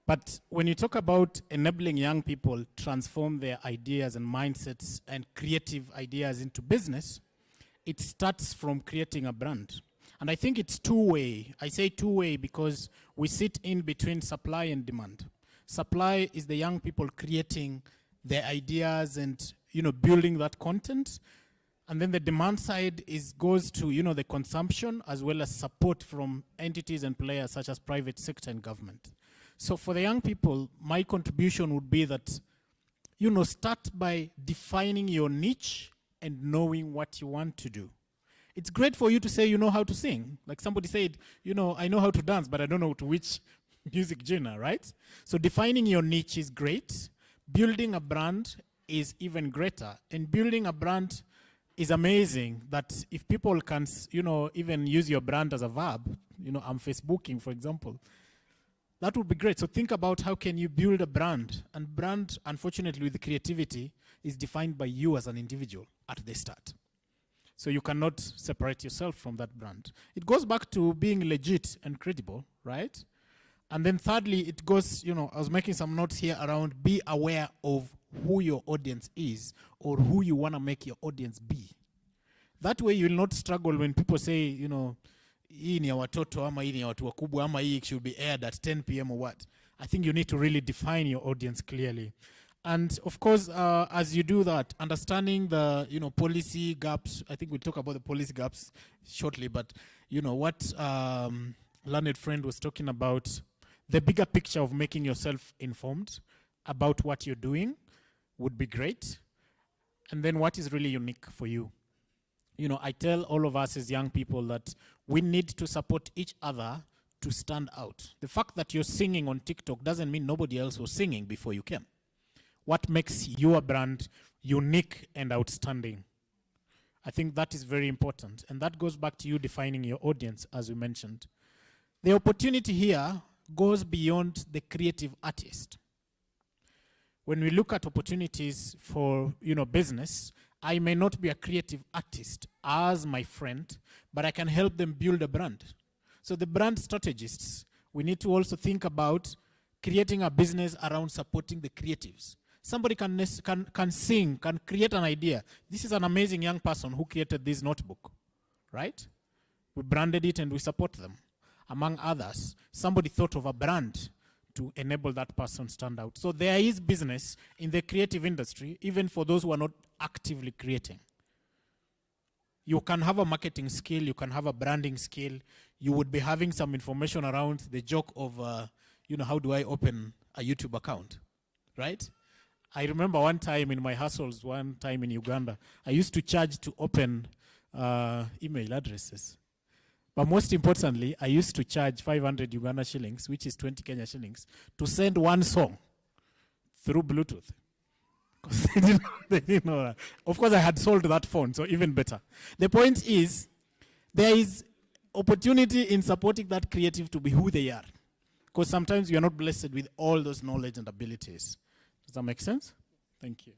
But when you talk about enabling young people transform their ideas and mindsets and creative ideas into business, it starts from creating a brand. And I think it's two-way. I say two-way because we sit in between supply and demand. Supply is the young people creating their ideas and building that content. And then the demand side goes to the consumption as well as support from entities and players such as private sector and government. So for the young people, my contribution would be that start by defining your niche and knowing what you want to do. It's great for you to say you know how to sing. Like somebody said, I know how to dance, but I don't know to which music genre, right? So defining your niche is great. Building a brand is even greater. And building a brand is amazing that if people can, even use your brand as a verb, I'm Facebooking, for example, that would be great. So think about how can you build a brand. And brand, unfortunately, with creativity, is defined by you as an individual at the start. So you cannot separate yourself from that brand. It goes back to being legit and credible, right? And then thirdly, it goes, I was making some notes here around be aware of who your audience is or who you want to make your audience be. That way you will not struggle when people say, hii ni ya watoto ama hii ni ya watu wakubwa ama hii should be aired at 10 p.m. or what. I think you need to really define your audience clearly. And of course, as you do that, understanding the policy gaps. I think we'll talk about the policy gaps shortly. But what learned friend was talking about, the bigger picture of making yourself informed about what you're doing would be great. And then what is really unique for you? I tell all of us as young people that we need to support each other to stand out. The fact that you're singing on TikTok doesn't mean nobody else was singing before you came. What makes your brand unique and outstanding? I think that is very important. And that goes back to you defining your audience, as we mentioned. The opportunity here goes beyond the creative artist. When we look at opportunities for business, I may not be a creative artist as my friend, but I can help them build a brand. So the brand strategists, we need to also think about creating a business around supporting the creatives. Somebody can sing, can create an idea. This is an amazing young person who created this notebook, right? We branded it and we support them. Among others, somebody thought of a brand to enable that person stand out. So there is business in the creative industry, even for those who are not actively creating. You can have a marketing skill, you can have a branding skill, you would be having some information around the joke of, how do I open a YouTube account, right? I remember one time in my hustles, one time in Uganda, I used to charge to open email addresses. But most importantly, I used to charge 500 Uganda shillings, which is 20 Kenya shillings, to send one song through Bluetooth. They didn't know that. Of course, I had sold that phone, so even better. The point is, there is opportunity in supporting that creative to be who they are. Because sometimes you are not blessed with all those knowledge and abilities. Does that make sense? Thank you.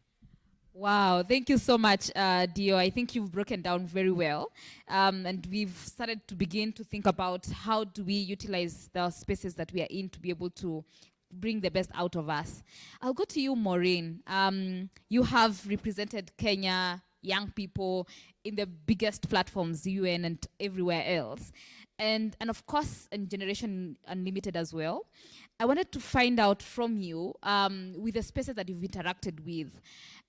Wow, thank you so much, Dio. I think you've broken down very well. And we've started to begin to think about how do we utilize the spaces that we are in to be able to bring the best out of us. I'll go to you, Maureen. You have represented Kenya, young people in the biggest platforms, UN and everywhere else. And of course, in Generation Unlimited as well. I wanted to find out from you, with the spaces that you've interacted with,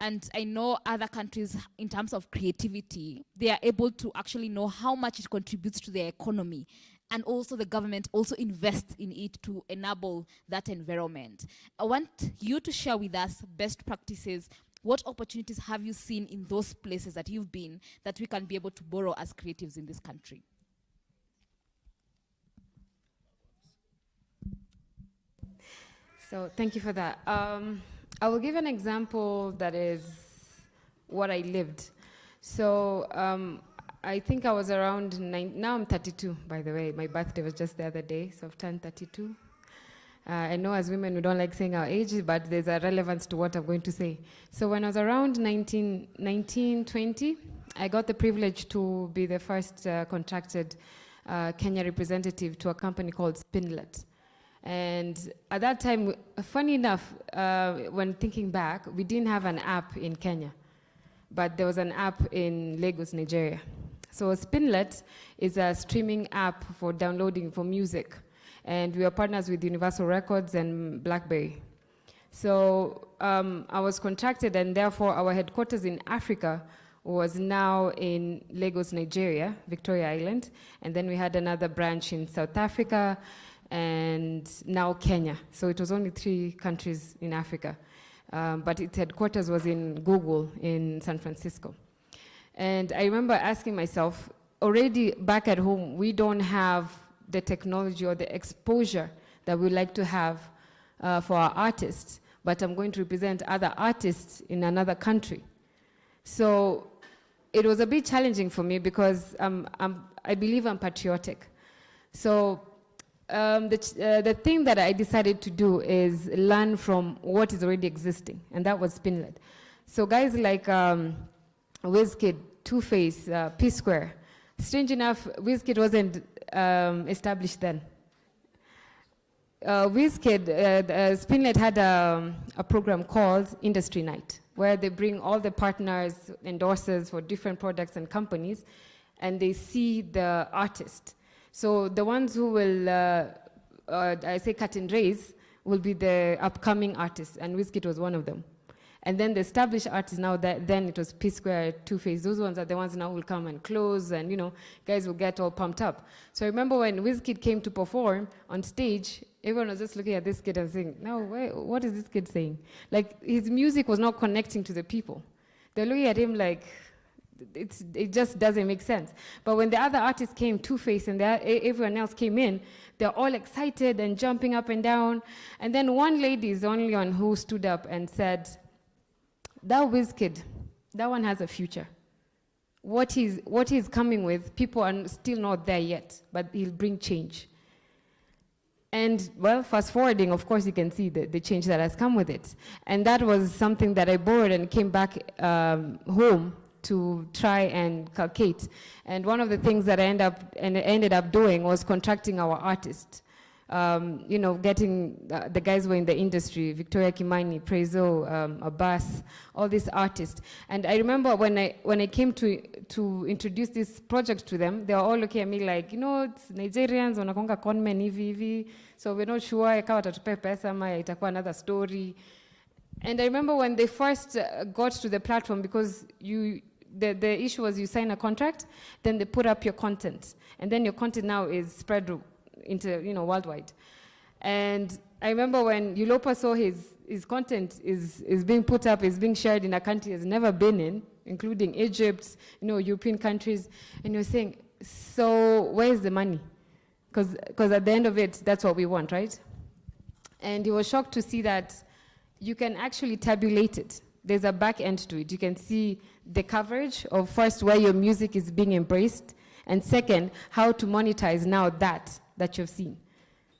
and I know other countries, in terms of creativity, they are able to actually know how much it contributes to their economy, and also the government also invests in it to enable that environment. I want you to share with us best practices. What opportunities have you seen in those places that you've been that we can be able to borrow as creatives in this country? So thank you for that. I will give an example that is what I lived. So I think I was around now I'm 32, by the way. My birthday was just the other day, so I've turned 32. I know as women we don't like saying our age, but there's a relevance to what I'm going to say. So when I was around 19, 20, I got the privilege to be the first contracted Kenya representative to a company called Spinlet. And at that time, funny enough, when thinking back, we didn't have an app in Kenya, but there was an app in Lagos, Nigeria. So Spinlet is a streaming app for downloading for music. And we are partners with Universal Records and BlackBerry. So I was contracted, and therefore our headquarters in Africa was now in Lagos, Nigeria, Victoria Island. And then we had another branch in South Africa, and now Kenya. So it was only 3 countries in Africa. But its headquarters was in Google in San Francisco. And I remember asking myself, already back at home, we don't have the technology or the exposure that we like to have for our artists, but I'm going to represent other artists in another country. So it was a bit challenging for me because I believe I'm patriotic. So the thing that I decided to do is learn from what is already existing, and that was Spinlet. So guys like Wizkid, Two-Face, P-Square. Strange enough, Wizkid wasn't established then. Wizkid, Spinlet had a program called Industry Night, where they bring all the partners, endorsers for different products and companies, and they see the artist. So the ones who will, I say cut and raise, will be the upcoming artists, and Wizkid was one of them. And then the established artists now, then it was P-Square, Two-Face, those ones are the ones now will come and close, and guys will get all pumped up. So I remember when Wizkid came to perform on stage, everyone was just looking at this kid and saying, no, wait, what is this kid saying? Like, his music was not connecting to the people. They're looking at him like, it just doesn't make sense. But when the other artists came, Two-Face and everyone else came in, they're all excited and jumping up and down. And then one lady is the only one who stood up and said, that Wizkid, that one has a future. What he's coming with, people are still not there yet, but he'll bring change. And, well, fast forwarding, of course, you can see the change that has come with it. And that was something that I borrowed and came back home to try and calculate. And one of the things that I ended up doing was contracting our artists. Getting the guys who were in the industry, Victoria Kimani, Prezo, Abbas, all these artists. And I remember when I came to introduce this project to them, they were all looking at me like, it's Nigerians, wanakonga conmen hivi, so we're not sure, ikawa tatupe pesa, ama itakuwa another story. And I remember when they first got to the platform, because the issue was you sign a contract, then they put up your content. And then your content now is spread into worldwide. And I remember when Ulopa saw his content is being put up, is being shared in a country he's never been in, including Egypt, European countries, and you're saying, so where's the money? Because at the end of it, that's what we want, right? And he was shocked to see that you can actually tabulate it. There's a back end to it. You can see the coverage of first where your music is being embraced, and second, how to monetize now that you've seen.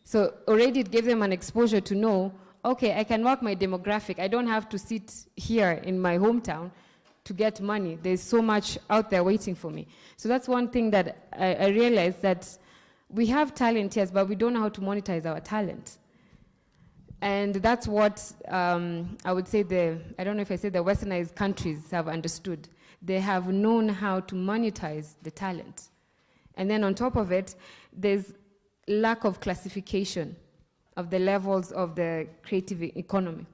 So already it gave them an exposure to know okay, I can work my demographic. I don't have to sit here in my hometown to get money. There's so much out there waiting for me. So that's one thing that I realized, that we have talent, yes, but we don't know how to monetize our talent. And that's what I would say I don't know if I say the westernized countries have understood. They have known how to monetize the talent. And then on top of it, there's lack of classification of the levels of the creative economy,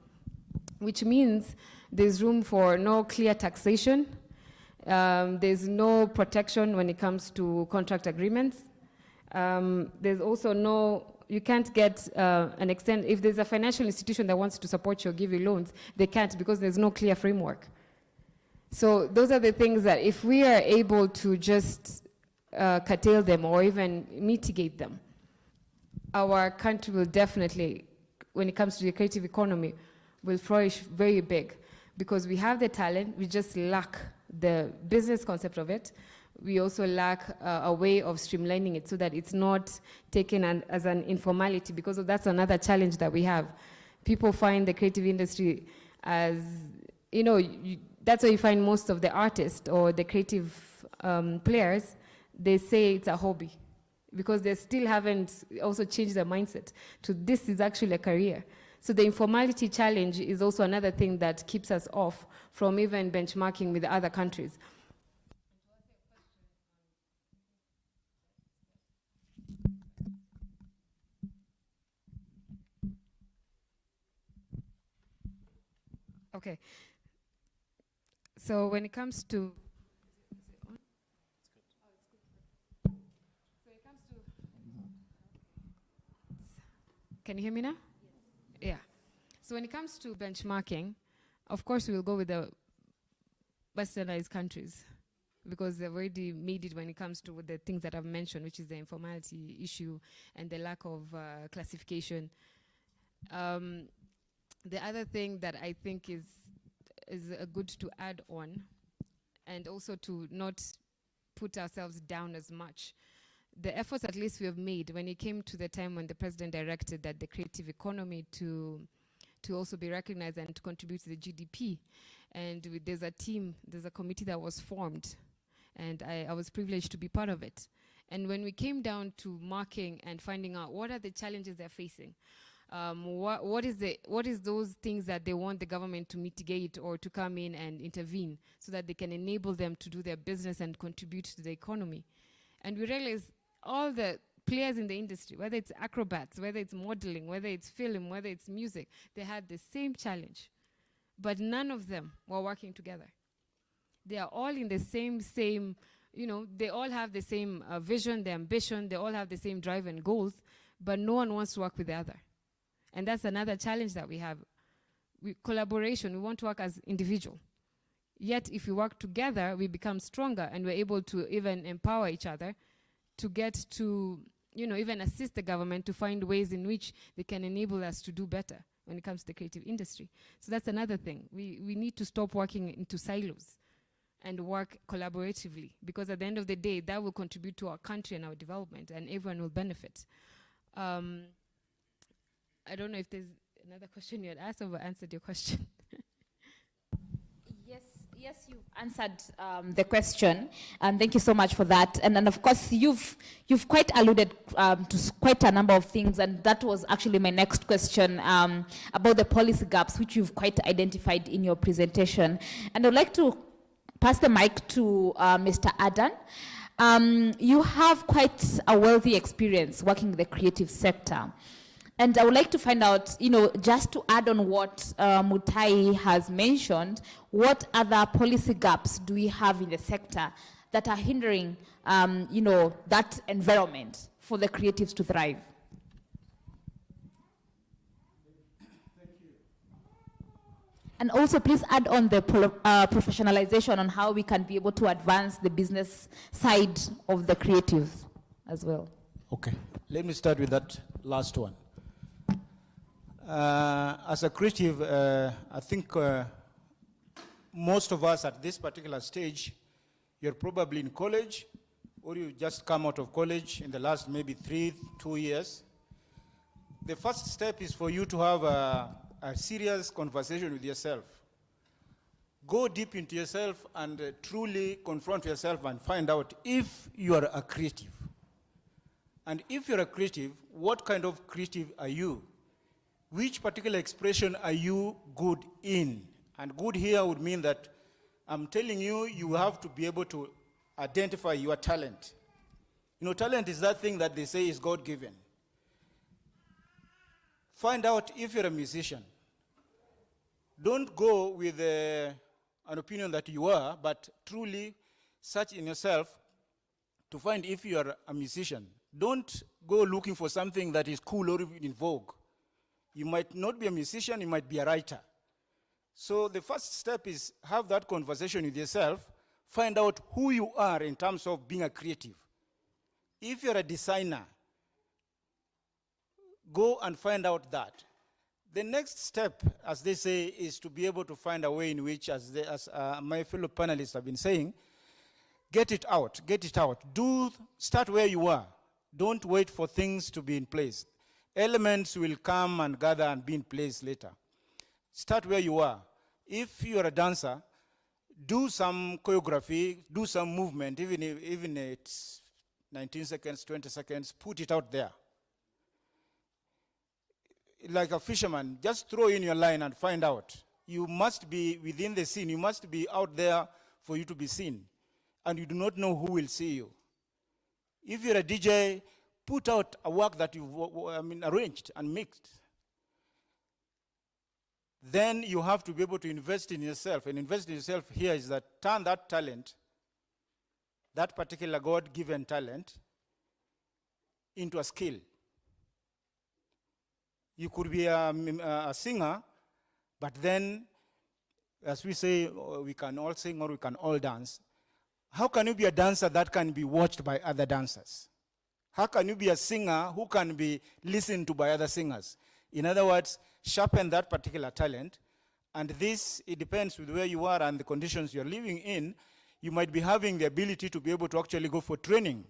which means there's room for no clear taxation. There's no protection when it comes to contract agreements. There's also you can't get an extent, if there's a financial institution that wants to support you or give you loans, they can't, because there's no clear framework. So those are the things that if we are able to just curtail them or even mitigate them, our country will definitely, when it comes to the creative economy, will flourish very big, because we have the talent, we just lack the business concept of it. We also lack a way of streamlining it so that it's not taken as an informality, because that's another challenge that we have. People find the creative industry as, that's where you find most of the artists or the creative players. They say it's a hobby, because they still haven't also changed their mindset to this is actually a career. So the informality challenge is also another thing that keeps us off from even benchmarking with other countries. Okay. So when it comes to can you hear me now? Yes. Yeah. So when it comes to benchmarking, of course we'll go with the westernized countries, because they've already made it when it comes to the things that I've mentioned, which is the informality issue and the lack of classification. The other thing that I think is good to add on, and also to not put ourselves down as much, the efforts at least we have made when it came to the time when the president directed that the creative economy to also be recognized and to contribute to the GDP. And there's a committee that was formed, and I was privileged to be part of it. And when we came down to marking and finding out what are the challenges they're facing, what is those things that they want the government to mitigate or to come in and intervene so that they can enable them to do their business and contribute to the economy. And we realized all the players in the industry, whether it's acrobats, whether it's modeling, whether it's film, whether it's music, they had the same challenge, but none of them were working together. They are all in the same, they all have the same vision, the ambition, they all have the same drive and goals, but no one wants to work with the other. And that's another challenge that we have. Collaboration, we want to work as individual. Yet if we work together, we become stronger, and we're able to even empower each other to get to, even assist the government to find ways in which they can enable us to do better when it comes to the creative industry. So that's another thing. We need to stop working into silos and work collaboratively, because at the end of the day, that will contribute to our country and our development, and everyone will benefit. I don't know if there's another question you had asked, or answered your question. Yes, you answered the question, and thank you so much for that. And then, of course, you've quite alluded to quite a number of things, and that was actually my next question about the policy gaps, which you've quite identified in your presentation. And I'd like to pass the mic to Mr. Adan. You have quite a wealthy experience working in the creative sector. And I would like to find out, just to add on what Mutai has mentioned, what other policy gaps do we have in the sector that are hindering, that environment for the creatives to thrive? Thank you. And also, please add on the professionalization on how we can be able to advance the business side of the creatives as well. Okay, let me start with that last one. As a creative, I think most of us at this particular stage, you're probably in college, or you just come out of college in the last maybe 2 years. The first step is for you to have a serious conversation with yourself. Go deep into yourself and truly confront yourself and find out if you are a creative. And if you're a creative, what kind of creative are you? Which particular expression are you good in? And good here would mean that I'm telling you, you have to be able to identify your talent. You know, talent is that thing that they say is God-given. Find out if you're a musician. Don't go with an opinion that you are, but truly search in yourself to find if you are a musician. Don't go looking for something that is cool or even in vogue. You might not be a musician, you might be a writer. So the first step is have that conversation with yourself, find out who you are in terms of being a creative. If you're a designer, go and find out that. The next step, as they say, is to be able to find a way in which, as my fellow panelists have been saying, get it out, get it out. Start where you are. Don't wait for things to be in place. Elements will come and gather and be in place later. Start where you are. If you're a dancer, do some choreography, do some movement, even if it's 19 seconds, 20 seconds, put it out there. Like a fisherman, just throw in your line and find out. You must be within the scene. You must be out there for you to be seen. And you do not know who will see you. If you're a DJ, put out a work that you've arranged and mixed. Then you have to be able to invest in yourself. And invest in yourself here is that turn that talent, that particular God-given talent, into a skill. You could be a singer, but then, as we say, we can all sing or we can all dance. How can you be a dancer that can be watched by other dancers? How can you be a singer who can be listened to by other singers? In other words, sharpen that particular talent. And this, it depends with where you are and the conditions you're living in. You might be having the ability to be able to actually go for training.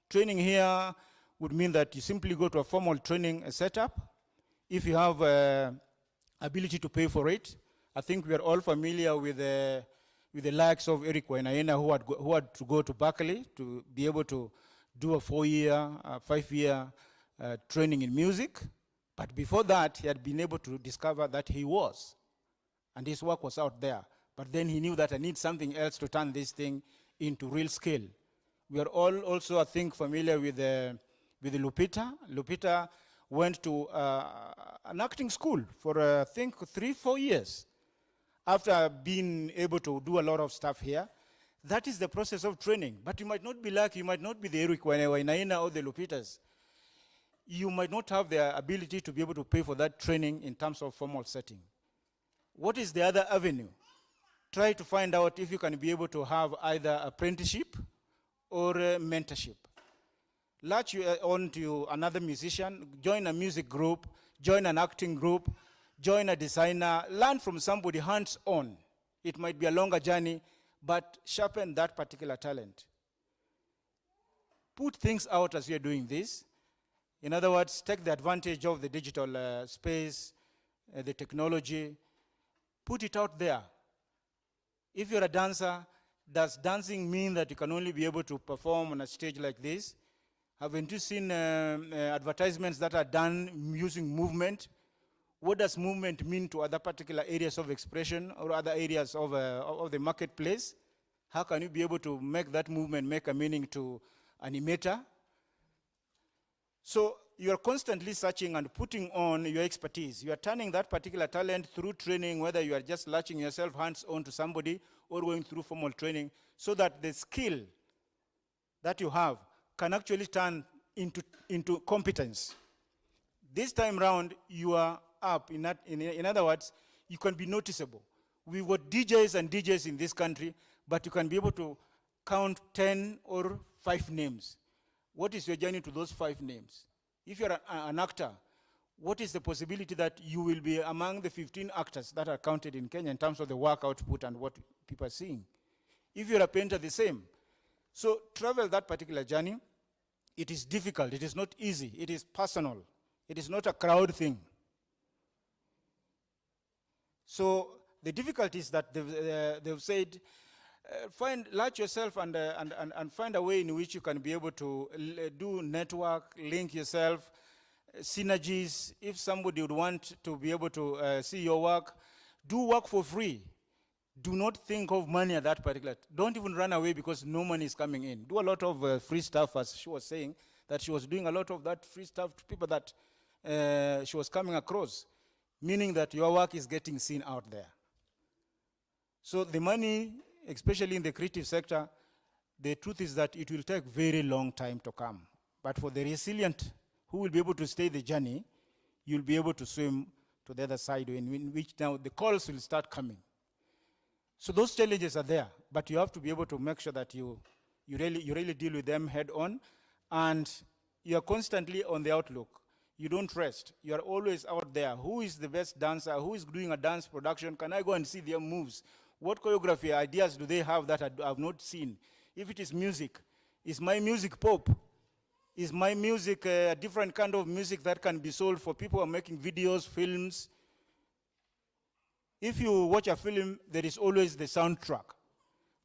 Training here would mean that you simply go to a formal training setup. If you have ability to pay for it, I think we are all familiar with the likes of Eric Wainaina who had to go to Berkeley to be able to do a 4-year, 5-year training in music. But before that, he had been able to discover that he was. And his work was out there. But then he knew that I need something else to turn this thing into real skill. We are all also, I think, familiar with Lupita. Lupita went to an acting school for, I think, 3-4 years. After being able to do a lot of stuff here, that is the process of training. But you might not be like, you might not be the Eric Wainaina or the Lupitas. You might not have the ability to be able to pay for that training in terms of formal setting. What is the other avenue? Try to find out if you can be able to have either apprenticeship or mentorship. Latch on to another musician, join a music group, join an acting group, join a designer, learn from somebody hands-on. It might be a longer journey, but sharpen that particular talent. Put things out as you're doing this. In other words, take the advantage of the digital space, the technology, put it out there. If you're a dancer, does dancing mean that you can only be able to perform on a stage like this? Haven't you seen advertisements that are done using movement? What does movement mean to other particular areas of expression or other areas of the marketplace? How can you be able to make that movement make a meaning to animator? So you are constantly searching and putting on your expertise. You are turning that particular talent through training, whether you are just latching yourself hands-on to somebody or going through formal training, so that the skill that you have can actually turn into competence. This time round, you are up. In other words, you can be noticeable. We've got DJs and DJs in this country, but you can be able to count 10 or 5 names. What is your journey to those 5 names? If you're an actor, what is the possibility that you will be among the 15 actors that are counted in Kenya in terms of the work output and what people are seeing? If you're a painter, the same. So travel that particular journey. It is difficult. It is not easy. It is personal. It is not a crowd thing. So the difficulty is that they've said, latch yourself and find a way in which you can be able to do network, link yourself, synergies. If somebody would want to be able to see your work, do work for free. Do not think of money at that particular. Don't even run away because no money is coming in. Do a lot of free stuff, as she was saying, that she was doing a lot of that free stuff to people that she was coming across, meaning that your work is getting seen out there. So the money, especially in the creative sector, the truth is that it will take very long time to come. But for the resilient who will be able to stay the journey, you'll be able to swim to the other side, in which now the calls will start coming. So those challenges are there, but you have to be able to make sure that you really deal with them head on, and you are constantly on the outlook. You don't rest. You are always out there. Who is the best dancer? Who is doing a dance production? Can I go and see their moves? What choreography ideas do they have that I have not seen? If it is music, is my music pop? Is my music a different kind of music that can be sold for people who are making videos, films? If you watch a film, there is always the soundtrack.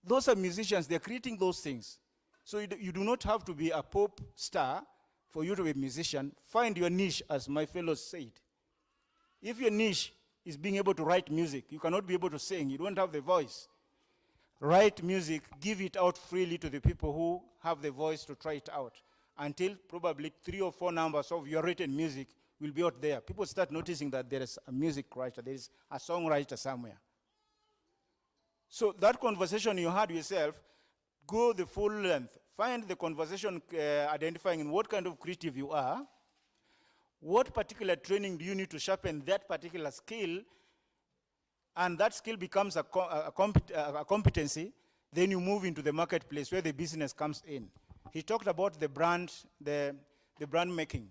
Those are musicians, they're creating those things. So you do not have to be a pop star for you to be a musician. Find your niche, as my fellows said. If your niche is being able to write music, you cannot be able to sing, you don't have the voice. Write music, give it out freely to the people who have the voice to try it out, until probably 3 or 4 numbers of your written music will be out there. People start noticing that there is a music writer, there is a songwriter somewhere. So that conversation you had yourself, go the full length. Find the conversation identifying in what kind of creative you are, what particular training do you need to sharpen that particular skill, and that skill becomes a competency, then you move into the marketplace where the business comes in. He talked about the brand making.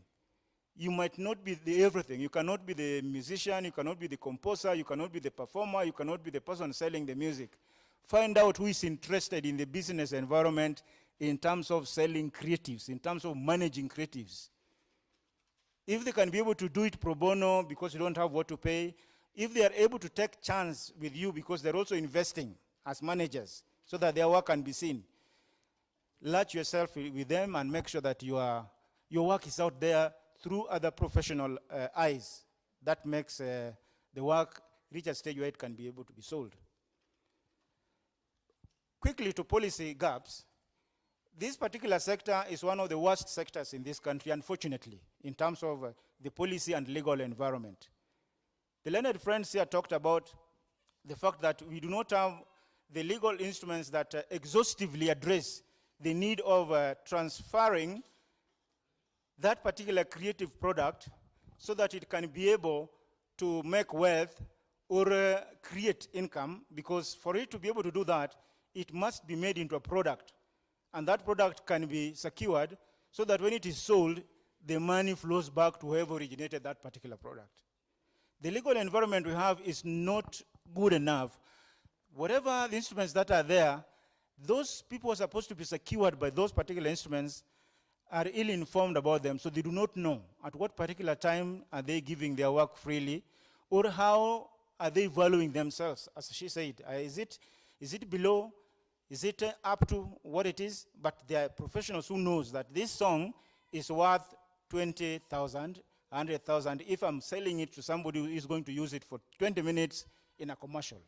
You might not be the everything. You cannot be the musician, you cannot be the composer, you cannot be the performer, you cannot be the person selling the music. Find out who is interested in the business environment in terms of selling creatives, in terms of managing creatives. If they can be able to do it pro bono because you don't have what to pay, if they are able to take chance with you because they're also investing as managers so that their work can be seen, latch yourself with them and make sure that your work is out there through other professional eyes. That makes the work reach a stage where it can be able to be sold. Quickly to policy gaps. This particular sector is one of the worst sectors in this country, unfortunately, in terms of the policy and legal environment. The learned friends here talked about the fact that we do not have the legal instruments that exhaustively address the need of transferring that particular creative product so that it can be able to make wealth or create income, because for it to be able to do that, it must be made into a product. And that product can be secured so that when it is sold, the money flows back to whoever originated that particular product. The legal environment we have is not good enough. Whatever the instruments that are there, those people are supposed to be secured by those particular instruments are ill-informed about them, so they do not know at what particular time are they giving their work freely, or how are they valuing themselves. As she said, is it below? Is it up to what it is? But there are professionals who knows that this song is worth 20,000, 100,000 if I'm selling it to somebody who is going to use it for 20 minutes in a commercial.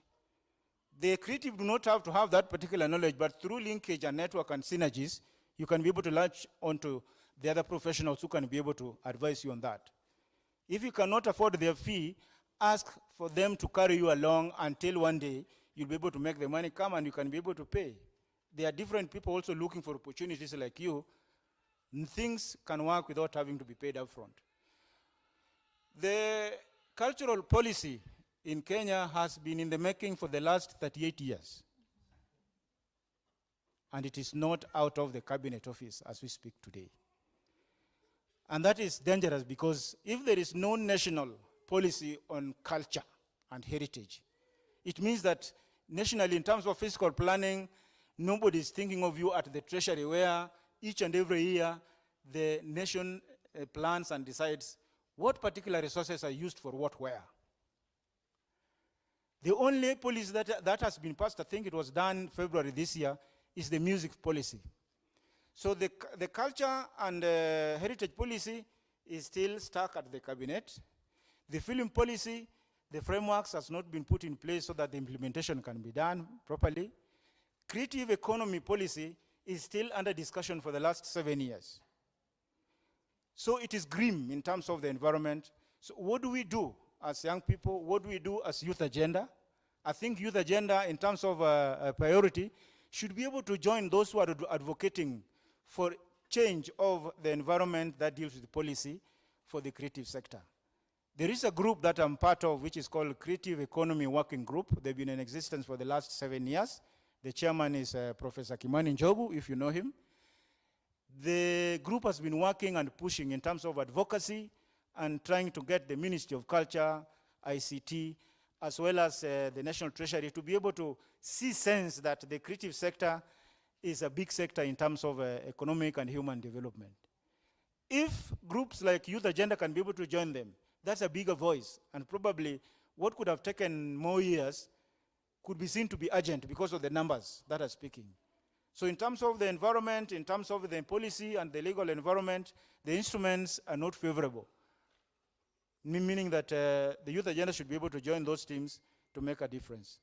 The creative do not have to have that particular knowledge, but through linkage and network and synergies, you can be able to latch onto the other professionals who can be able to advise you on that. If you cannot afford their fee, ask for them to carry you along until one day you'll be able to make the money come and you can be able to pay. There are different people also looking for opportunities like you. Things can work without having to be paid up front. The cultural policy in Kenya has been in the making for the last 38 years. And it is not out of the cabinet office as we speak today. And that is dangerous, because if there is no national policy on culture and heritage, it means that nationally, in terms of fiscal planning, nobody is thinking of you at the treasury, where each and every year the nation plans and decides What particular resources are used for what where? The only policy that has been passed, I think it was done February this year, is the music policy. So the culture and heritage policy is still stuck at the cabinet. The film policy, the frameworks has not been put in place so that the implementation can be done properly. Creative economy policy is still under discussion for the last 7 years. So it is grim in terms of the environment. So what do we do as young people? What do we do as youth agenda? I think youth agenda in terms of priority should be able to join those who are advocating for change of the environment that deals with policy for the creative sector. There is a group that I'm part of which is called Creative Economy Working Group. They've been in existence for the last 7 years. The chairman is Professor Kimani Njogu, if you know him. The group has been working and pushing in terms of advocacy and trying to get the Ministry of Culture, ICT, as well as the National Treasury to be able to see sense that the creative sector is a big sector in terms of economic and human development. If groups like Youth Agenda can be able to join them, that's a bigger voice, and probably what could have taken more years could be seen to be urgent because of the numbers that are speaking. So in terms of the environment, in terms of the policy and the legal environment, the instruments are not favorable, meaning that the Youth Agenda should be able to join those teams to make a difference.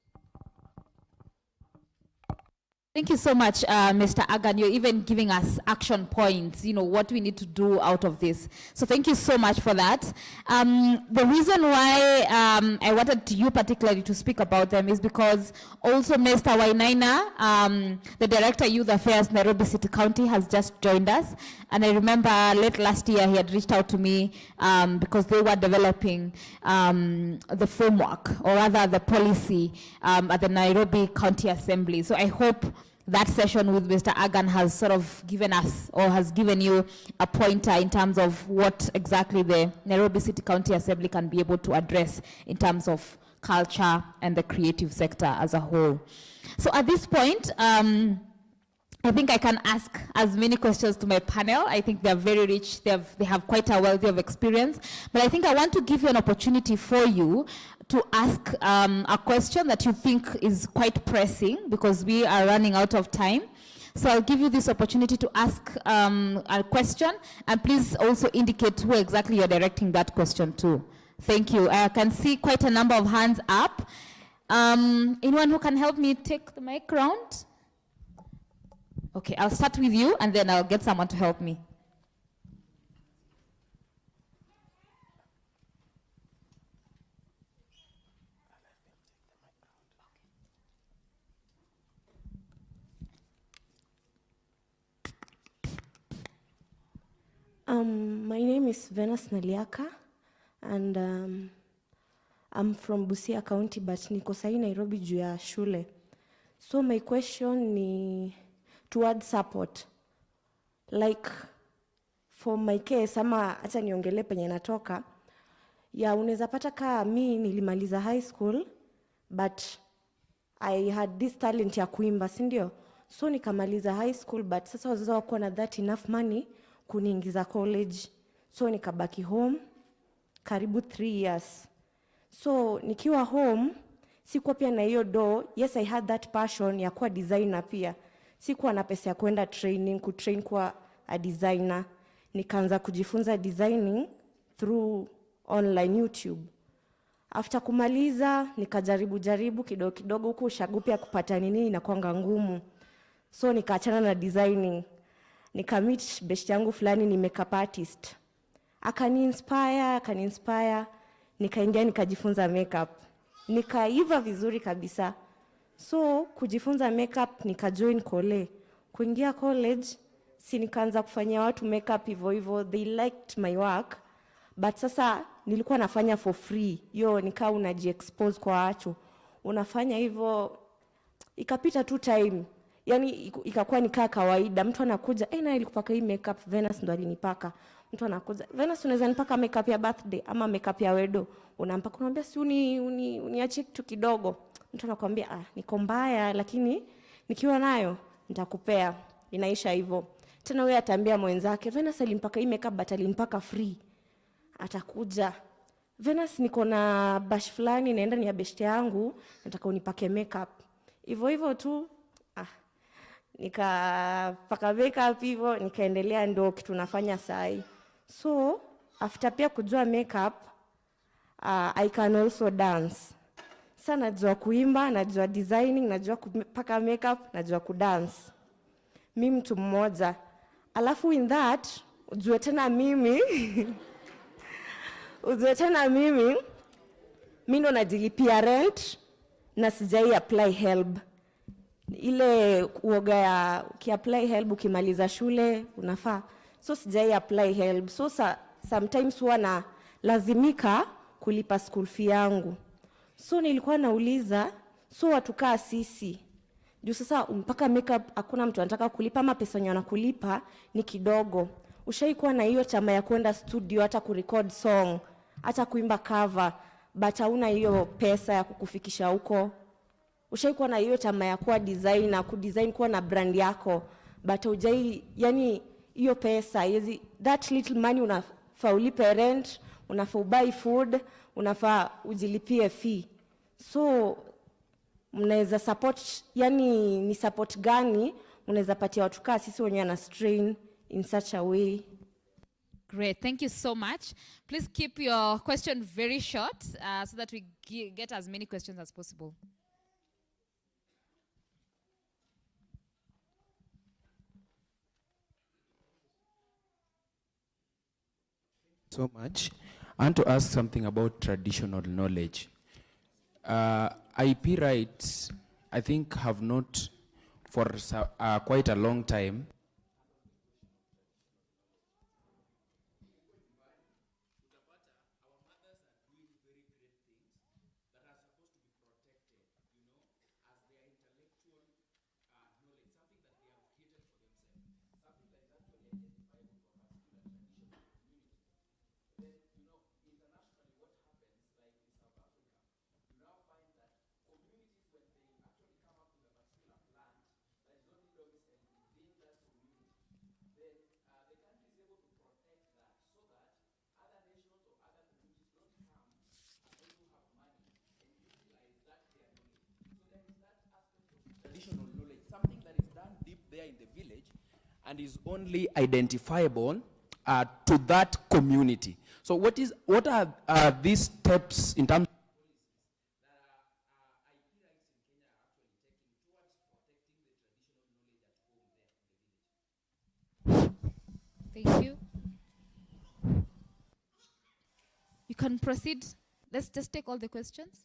Thank you so much, Mr. Agan. You're even giving us action points, what we need to do out of this. So thank you so much for that. The reason why I wanted you particularly to speak about them is because also Mr. Wainaina, the Director Youth Affairs, Nairobi City County, has just joined us. And I remember late last year he had reached out to me because they were developing the framework, or rather the policy at the Nairobi County Assembly. So I hope that session with Mr. Agan has sort of given us, or has given you a pointer in terms of what exactly the Nairobi City County Assembly can be able to address in terms of culture and the creative sector as a whole. So at this point, I think I can ask as many questions to my panel. I think they're very rich. They have quite a wealth of experience. But I think I want to give you an opportunity for you to ask a question that you think is quite pressing, because we are running out of time. So I'll give you this opportunity to ask a question, and please also indicate who exactly you're directing that question to. Thank you. I can see quite a number of hands up. Anyone who can help me take the mic round? Okay, I'll start with you, and then I'll get someone to help me. My name is Venus Naliaka, and I'm from Busia County, but niko sahi Nairobi juu ya shule. So my question ni towards support. Like for my case, ama acha niongele penye natoka, ya unaweza pata kaa mi nilimaliza high school, but I had this talent ya kuimba, si ndio? So nikamaliza high school, but sasa wazazi hawakuwa na that enough money kuniingiza college. So nikabaki home karibu 3 years. So nikiwa home, sikuwa pia na hiyo do. Yes, I had that passion ya kuwa designer pia. Sikuwa na pesa ya kuenda training, kutrain kuwa a designer. Nikaanza kujifunza designing through online YouTube. After kumaliza, nikajaribu kidogo huku ushago pia kupata nini inakuanga ngumu. So nikaachana na designing. Nikamit best yangu fulani ni makeup artist. Akani inspire, nikaingia nikajifunza makeup. Nikaiva vizuri kabisa. So kujifunza makeup nikajoin kole. Kuingia college, si nikaanza kufanyia watu makeup hivyo. They liked my work. But sasa nilikuwa nafanya for free. Nikaa unajiexpose kwa watu. Unafanya hivyo, ikapita tu time. Yani ikakuwa nikaa kawaida. Mtu anakuja, na ilikupaka hii makeup, Venus ndo alinipaka. Mtu anakuja, Venus unaweza nipaka makeup ya birthday ama makeup ya wedo. Unampaka, unamwambia si uniachie kitu kidogo. Mtu anakuambia, niko mbaya lakini nikiwa nayo nitakupea. Inaisha hivyo. Tena wewe ataambia mwenzake, Venus alimpaka hii makeup but alimpaka free. atakuja, Venus, niko na bash fulani naenda ni ya beshte yangu, nataka unipake makeup. Hivyo tu nikapaka makeup hivyo, nikaendelea, ndo kitu nafanya sai. So after pia kujua makeup, I can also dance. Sasa najua kuimba, najua designing, najua kupaka makeup, najua kudance. Mimi mtu mmoja. Alafu in that, ujue tena mimi mimi ndo najilipia rent na sijai apply help. Ile uoga ya ukiapply help ukimaliza shule unafaa. So sijai apply help. So sometimes huwa na lazimika kulipa school fee yangu. So nilikuwa nauliza, so watu kaa sisi, juu sasa mpaka makeup hakuna mtu anataka kulipa, ama pesa yenye anakulipa ni kidogo. Ushaikuwa na hiyo chama ya kwenda studio hata kurecord song, hata kuimba cover, but hauna hiyo pesa ya kukufikisha huko. Ushaikuwa na hiyo chama ya kuwa designer, kudesign kuwa na brand yako, but hujai, yani hiyo pesa, that little money unafaa ulipe rent, unafaa buy food, unafaa ujilipie fee. So mnaweza support, yani ni support gani unaweza patia watu kaa sisi wenye na strain in such a way? Great, thank you so much. Please keep your question very short so that we get as many questions as possible. So much. I want to ask something about traditional knowledge. Iep Rights, I think, have not, for quite a long time, in the village and is only identifiable to that community. So what are these steps in terms of Thank you. You can proceed. Let's just take all the questions.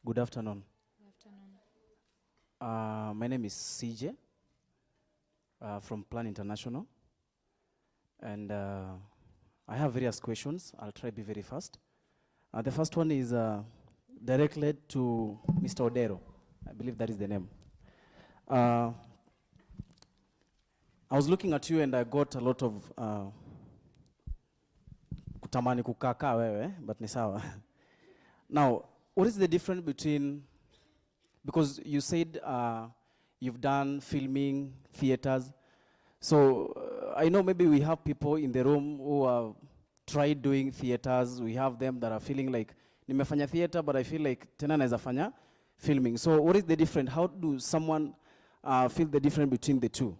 Good afternoon. Good afternoon. My name is CJ from Plan International, and I have various questions. I'll try to be very fast. The first one is directly to Mr. Odero. I believe that is the name. I was looking at you and I got a lot of kutamani kukaka wewe, but ni sawa. Now, what is the difference between, because you said you've done filming, theaters, so I know maybe we have people in the room who have tried doing theaters. We have them that are feeling like, nimefanya theater, but I feel like tena naeza fanya filming. So what is the difference? How do someone feel the difference between the two?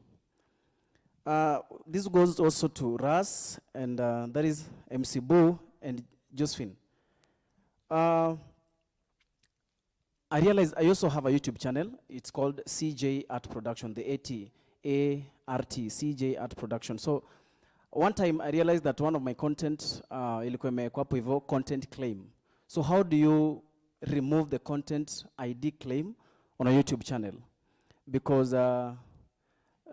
This goes also to Ras, and that is MC Boo and Josephine. I realized I also have a YouTube channel. It's called CJ Art Production, the A-T-A-R-T, CJ Art Production. So one time I realized that one of my content, ilikuwa imewekwa hapo hivyo, content claim. So how do you remove the content ID claim on a YouTube channel? Because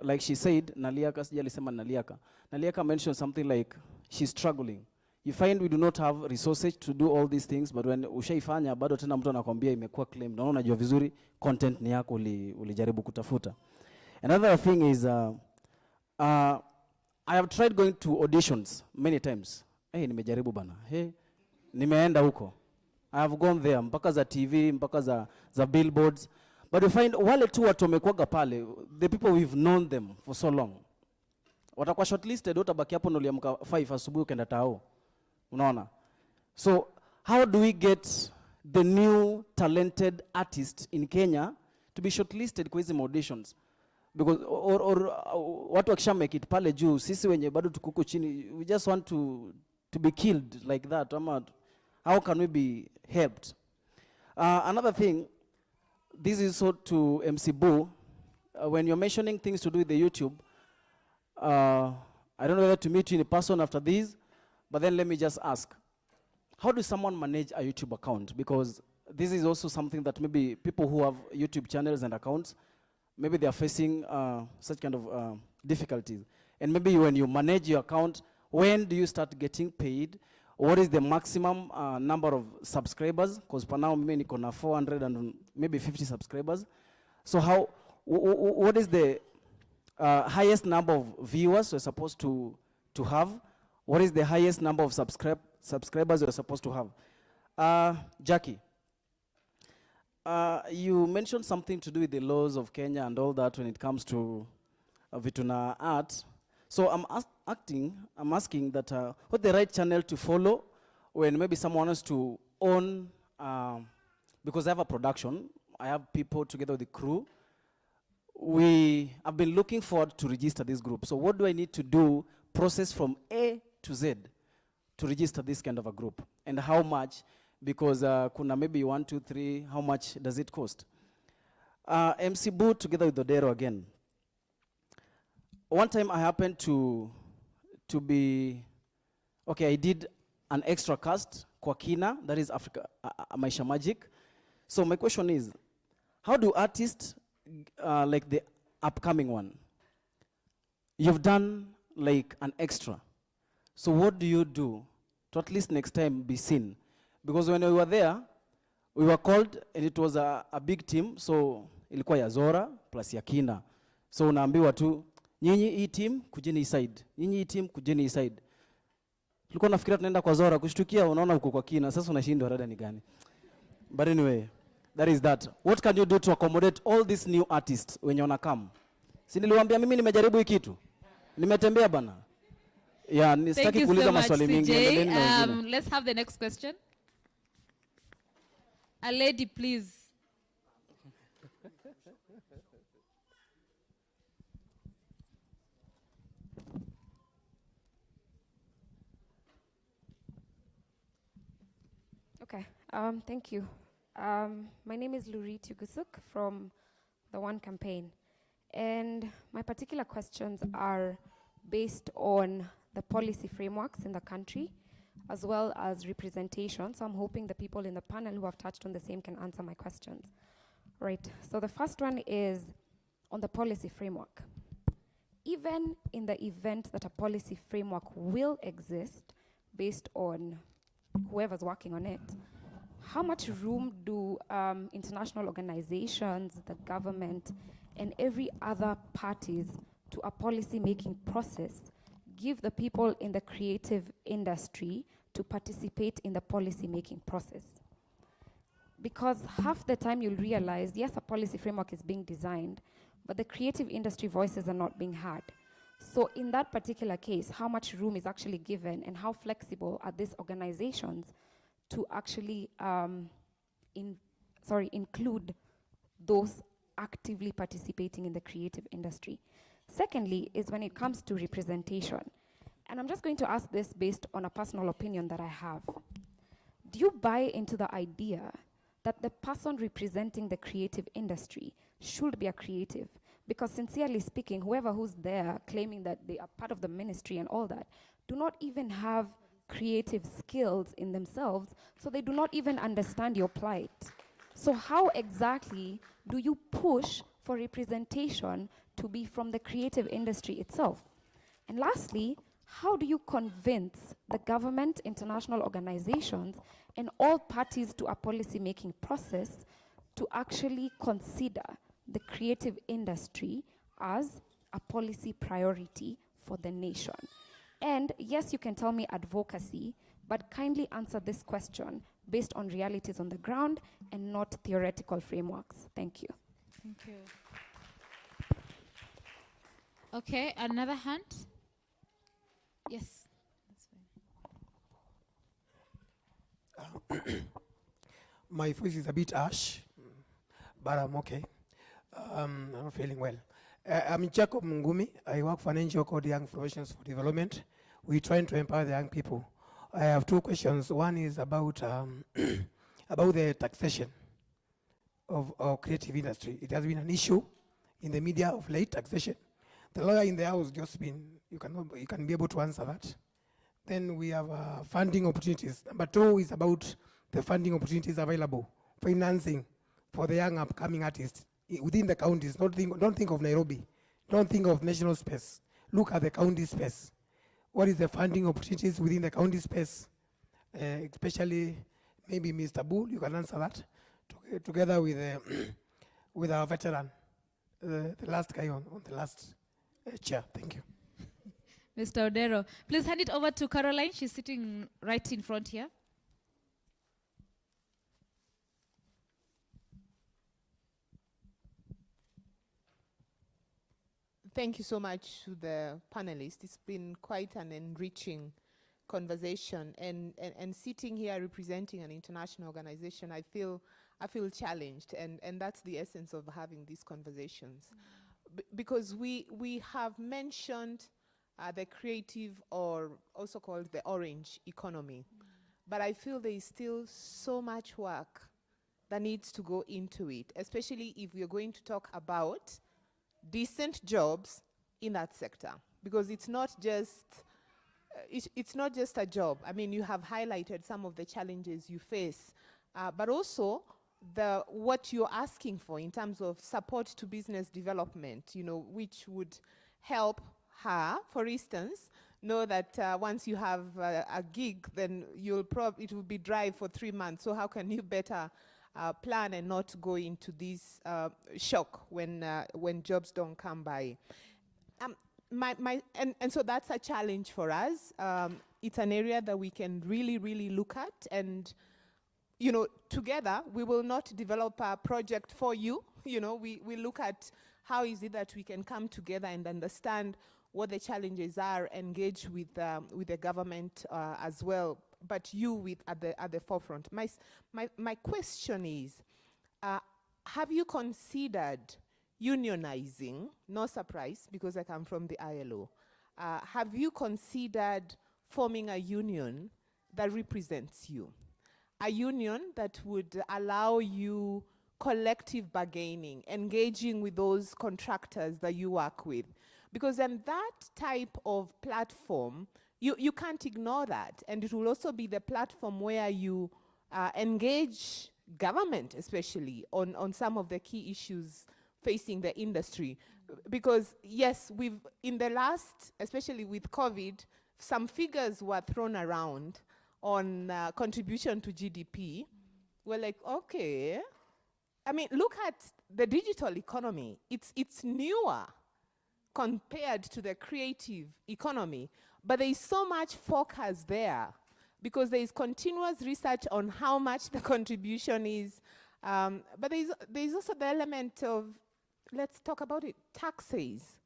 like she said, Naliaka, sijalisema Naliaka. Naliaka mentioned something like she's struggling. You find we do not have resources to do all these things, but when ushaifanya bado tena mtu anakuambia imekuwa claim. Naona unajua vizuri content ni yako ulijaribu kutafuta. Another thing is I have tried going to auditions many times. Hey, nimejaribu bana. Hey, nimeenda huko. I have gone there, mpaka za TV, mpaka za billboards. But you find wale tu watu wamekuwaga pale, the people we've known them for so long. Watakuwa shortlisted, utabaki hapo na uliamka 5 asubuhi ukaenda tao. Unaona? So how do we get the new talented artists in Kenya to be shortlisted kwa hizi auditions? Because watu wakisha make it pale juu, sisi wenye bado tukuko chini, we just want to be killed like that. How can we be helped? Another thing, this is so to MC Boo, when you're mentioning things to do with the YouTube, I don't know whether to meet you in person after this, but then let me just ask, how does someone manage a YouTube account? Because this is also something that maybe people who have YouTube channels and accounts, maybe they are facing such kind of difficulties. And maybe when you manage your account, when do you start getting paid? What is the maximum number of subscribers? Because per now, maybe niko na 400 and maybe 50 subscribers. So how, what is the highest number of viewers you're supposed to have? What is the highest number of subscribers you're supposed to have? Jackie, you mentioned something to do with the laws of Kenya and all that when it comes to Vituna art. So I'm asking that what the right channel to follow when maybe someone wants to own, because I have a production, I have people together with the crew. I've been looking forward to register this group. So what do I need to do, process from A to Z to register this kind of a group? And how much? Because kuna maybe 1, 2, 3, how much does it cost? MC Boo together with Odero again. One time I happened to be, okay, I did an extra cast, kwa Kina, that is Africa, Maisha Magic. So my question is, how do artists, like the upcoming one, you've done like an extra. So what do you do to at least next time be seen? Because when we were there, we were called and it was a big team, so ilikuwa ya Zora plus ya Kina. So unaambiwa tu, nyinyi hii team kujeni side. Nyinyi hii team kujeni side. Tulikuwa nafikiria tunaenda kwa Zora kushtukia unaona uko kwa Kina. Sasa unashindwa rada ni gani? But anyway, that is that. What can you do to accommodate all these new artists when you come? Si niliwaambia mimi nimejaribu hii kitu. Nimetembea bana. Yeah, nisitaki kuuliza maswali mingi. Let's have the next question. A lady, please. Okay, thank you. My name is Lurit Yugusuk from the One Campaign. And my particular questions are based on the policy frameworks in the country, as well as representation. So I'm hoping the people in the panel who have touched on the same can answer my questions. Right, so the first one is on the policy framework. Even in the event that a policy framework will exist based on whoever's working on it, how much room do international organizations, the government, and every other parties to a policy-making process give the people in the creative industry to participate in the policy-making process? Because half the time you'll realize, yes, a policy framework is being designed, but the creative industry voices are not being heard. So in that particular case, how much room is actually given and how flexible are these organizations to actually include those actively participating in the creative industry? Secondly, is when it comes to representation. And I'm just going to ask this based on a personal opinion that I have. Do you buy into the idea that the person representing the creative industry should be a creative? Because sincerely speaking, whoever who's there claiming that they are part of the ministry and all that, do not even have creative skills in themselves, so they do not even understand your plight. So how exactly do you push for representation to be from the creative industry itself? And lastly, how do you convince the government, international organizations, and all parties to a policy-making process to actually consider the creative industry as a policy priority for the nation? And yes, you can tell me advocacy, but kindly answer this question based on realities on the ground and not theoretical frameworks. Thank you. Thank you. Okay, another hand. Yes. That's fine. My voice is a bit harsh, but I'm okay. I'm not feeling well. I'm Jacob Mungumi. I work for an NGO called Young Professionals for Development. We're trying to empower the young people. I have two questions. One is about about the taxation of our creative industry. It has been an issue in the media of late, taxation. The lawyer in the house just been, you can be able to answer that. Then we have funding opportunities. Number two is about the funding opportunities available, financing for the young upcoming artists within the counties. Don't think of Nairobi. Don't think of national space. Look at the county space. What is the funding opportunities within the county space? Especially, maybe Mr. Bull, you can answer that, together with with our veteran, the last guy on the last chair. Thank you. Mr. Odero, please hand it over to Caroline. She's sitting right in front here. Thank you so much to the panelists. It's been quite an enriching conversation, and sitting here representing an international organization, I feel challenged, and that's the essence of having these conversations. Because we have mentioned the creative, or also called the orange economy, but I feel there is still so much work that needs to go into it, especially if we're going to talk about decent jobs in that sector, because it's not just a job. I mean, you have highlighted some of the challenges you face, but also what you're asking for in terms of support to business development, which would help her, for instance, know that once you have a gig, then it will be dry for 3 months. So how can you better plan and not go into this shock when jobs don't come by? And so that's a challenge for us. It's an area that we can really, really look at, and together we will not develop a project for you. We look at how is it that we can come together and understand what the challenges are, engage with the government as well, but you at the forefront. My question is, have you considered unionizing? No surprise, because I come from the ILO. Have you considered forming a union that represents you? A union that would allow you collective bargaining, engaging with those contractors that you work with. Because then that type of platform, you can't ignore that. And it will also be the platform where you engage government, especially, on some of the key issues facing the industry. Because yes, in the last, especially with COVID, some figures were thrown around on contribution to GDP. We're like, okay. I mean, look at the digital economy. It's newer compared to the creative economy, but there is so much focus there because there is continuous research on how much the contribution is. But there is also the element of, let's talk about it, taxes.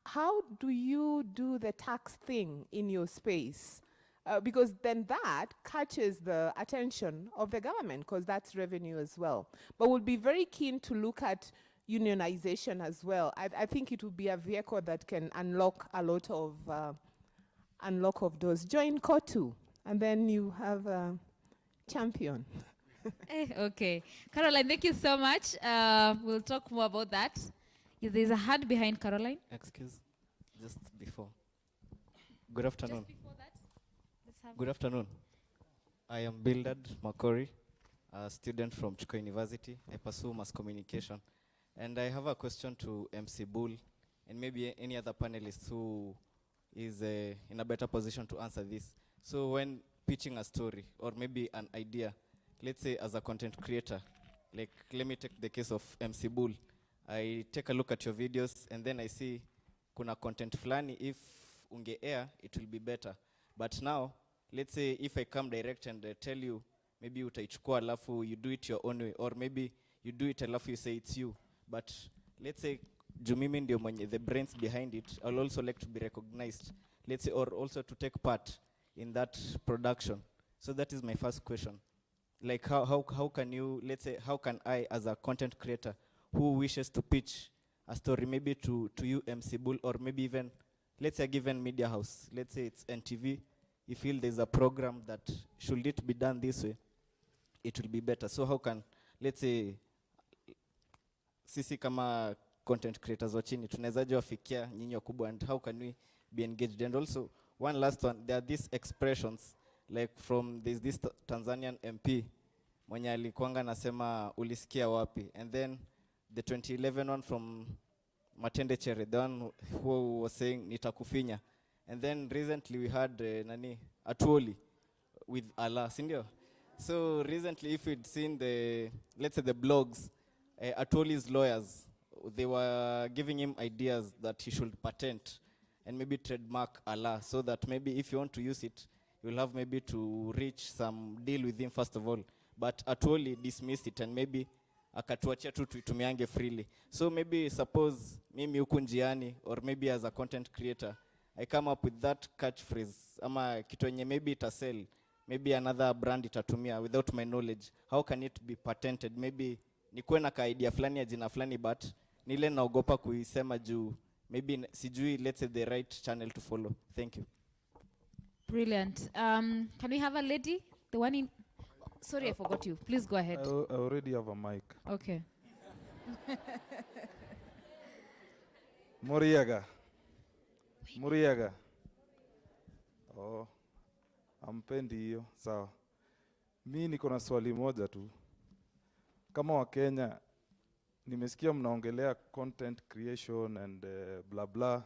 How do you do the tax thing in your space? Because then that catches the attention of the government, because that's revenue as well. But we'll be very keen to look at unionization as well. I think it will be a vehicle that can unlock a lot of doors. Join COTU, and then you have a champion. Okay. Caroline, thank you so much. We'll talk more about that. There's a hand behind Caroline. Excuse, just before. Good afternoon. Just before that, let's have Good afternoon. I am Bildad Makori, a student from Chuka University. I pursue mass communication. And I have a question to MC Bull and maybe any other panelist who is in a better position to answer this. So when pitching a story or maybe an idea, let's say as a content creator, like let me take the case of MC Bull. I take a look at your videos and then I see kuna content flani, if unge air, it will be better. But now, let's say if I come direct and tell you, maybe utaichukua alafu you do it your own way, or maybe you do it alafu you say it's you. But let's say jumimi ndio mwenye the brains behind it, I'll also like to be recognized, let's say, or also to take part in that production. So that is my first question. Like how can you, let's say, how can I as a content creator who wishes to pitch a story maybe to you, MC Bull, or maybe even, let's say, a given media house, let's say it's NTV, you feel there's a program that should it be done this way, it will be better. So how can, let's say, sisi kama content creators wa chini tunawezaje wafikia nyinyi wakubwa, and how can we be engaged? And also one last one, there are these expressions like from this Tanzanian MP mwenye alikuanga nasema ulisikia wapi, and then the 2011 one from Matende Chere, the one who was saying nitakufinya, and then recently we had nani Atuoli with Allah, sindio? So recently, if you'd seen the, let's say, the blogs, Atuoli's lawyers, they were giving him ideas that he should patent and maybe trademark Allah, so that maybe if you want to use it, you'll have maybe to reach some deal with him first of all. But Atuoli dismissed it and maybe akatuachia tu tuitumiange freely. So maybe suppose mimi huku njiani, or maybe as a content creator, I come up with that catchphrase, ama kitu yenye maybe itasell, maybe another brand itatumia without my knowledge. How can it be patented? Maybe nikuwe na ka idea flani ya jina flani, but nile naogopa kuisema juu maybe sijui, let's say, the right channel to follow. Thank you. Brilliant. Can we have a lady? The one in... Sorry, I forgot you. Please go ahead. I already have a mic. Okay. Muriaga. Oh, ampendi hiyo. Sawa. Mi niko na swali moja tu. Kama wa Kenya, nimesikia mnaongelea content creation and blah blah.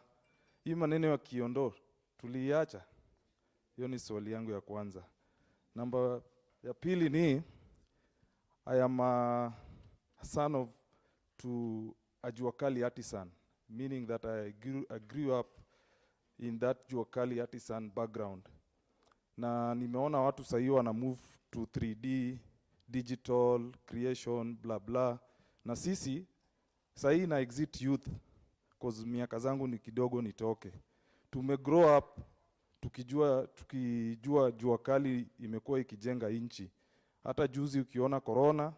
Hii maneno ya kiondo tuliacha. Hiyo ni swali yangu ya kwanza. Namba ya pili ni, I am a son of a Juakali artisan, meaning that I grew up in that Juakali artisan background. Na nimeona watu sahi wana move to 3D, digital, creation, blah blah. Na sisi sahi na exit youth, cause miaka zangu ni kidogo nitoke. Grow up tukijua Juakali imekuwa ikijenga inchi. Hata juzi ukiona corona,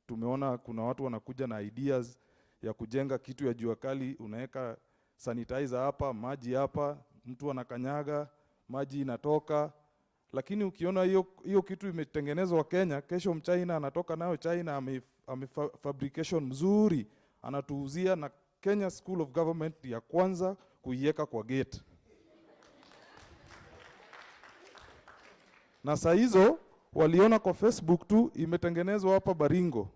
tumeona kuna watu wanakuja na ideas ya kujenga kitu ya Juakali, unaweka sanitizer hapa, maji hapa, mtu anakanyaga, maji inatoka. Lakini ukiona hiyo kitu imetengenezwa Kenya, kesho mchina anatoka nayo China, fabrication mzuri, anatuuzia, na Kenya School of Government ya kwanza kuiweka kwa gate. Na saa hizo waliona kwa Facebook tu imetengenezwa hapa Baringo.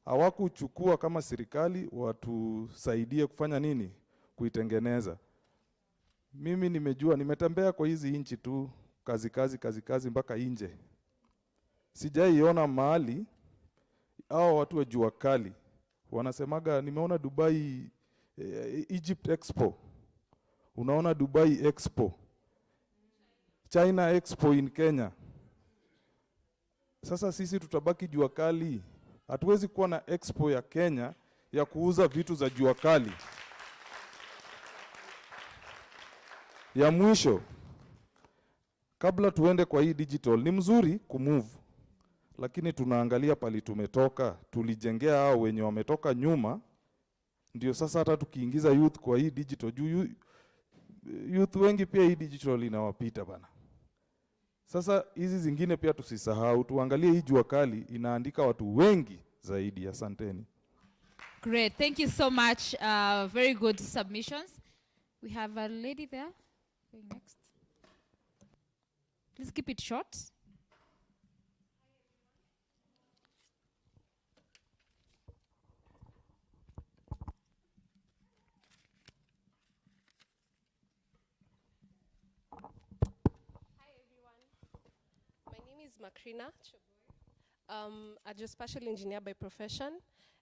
Hawakuchukua kama serikali watusaidie kufanya nini? Kuitengeneza. Mimi nimejua, nimetembea kwa hizi inchi tu, kazi mpaka nje. Sijaiona mahali hao watu wa Juakali wanasemaga, nimeona Dubai Egypt Expo. Unaona Dubai Expo. China Expo in Kenya. Sasa sisi tutabaki Juakali. Hatuwezi kuwa na expo ya Kenya ya kuuza vitu za Juakali. Ya mwisho, kabla tuende kwa hii digital, ni mzuri kumove, lakini tunaangalia pali tumetoka, tulijengea hao wenye wametoka nyuma, ndio sasa hata tukiingiza youth kwa hii digital, juu youth wengi pia hii digital inawapita bana. Sasa hizi zingine pia tusisahau, tuangalie hii Juakali inaandika watu wengi zaidi. Asanteni. Great, thank you so much. Very good submissions. We have a lady there. Going next. Please keep it short. Makrina, a geospatial engineer by profession,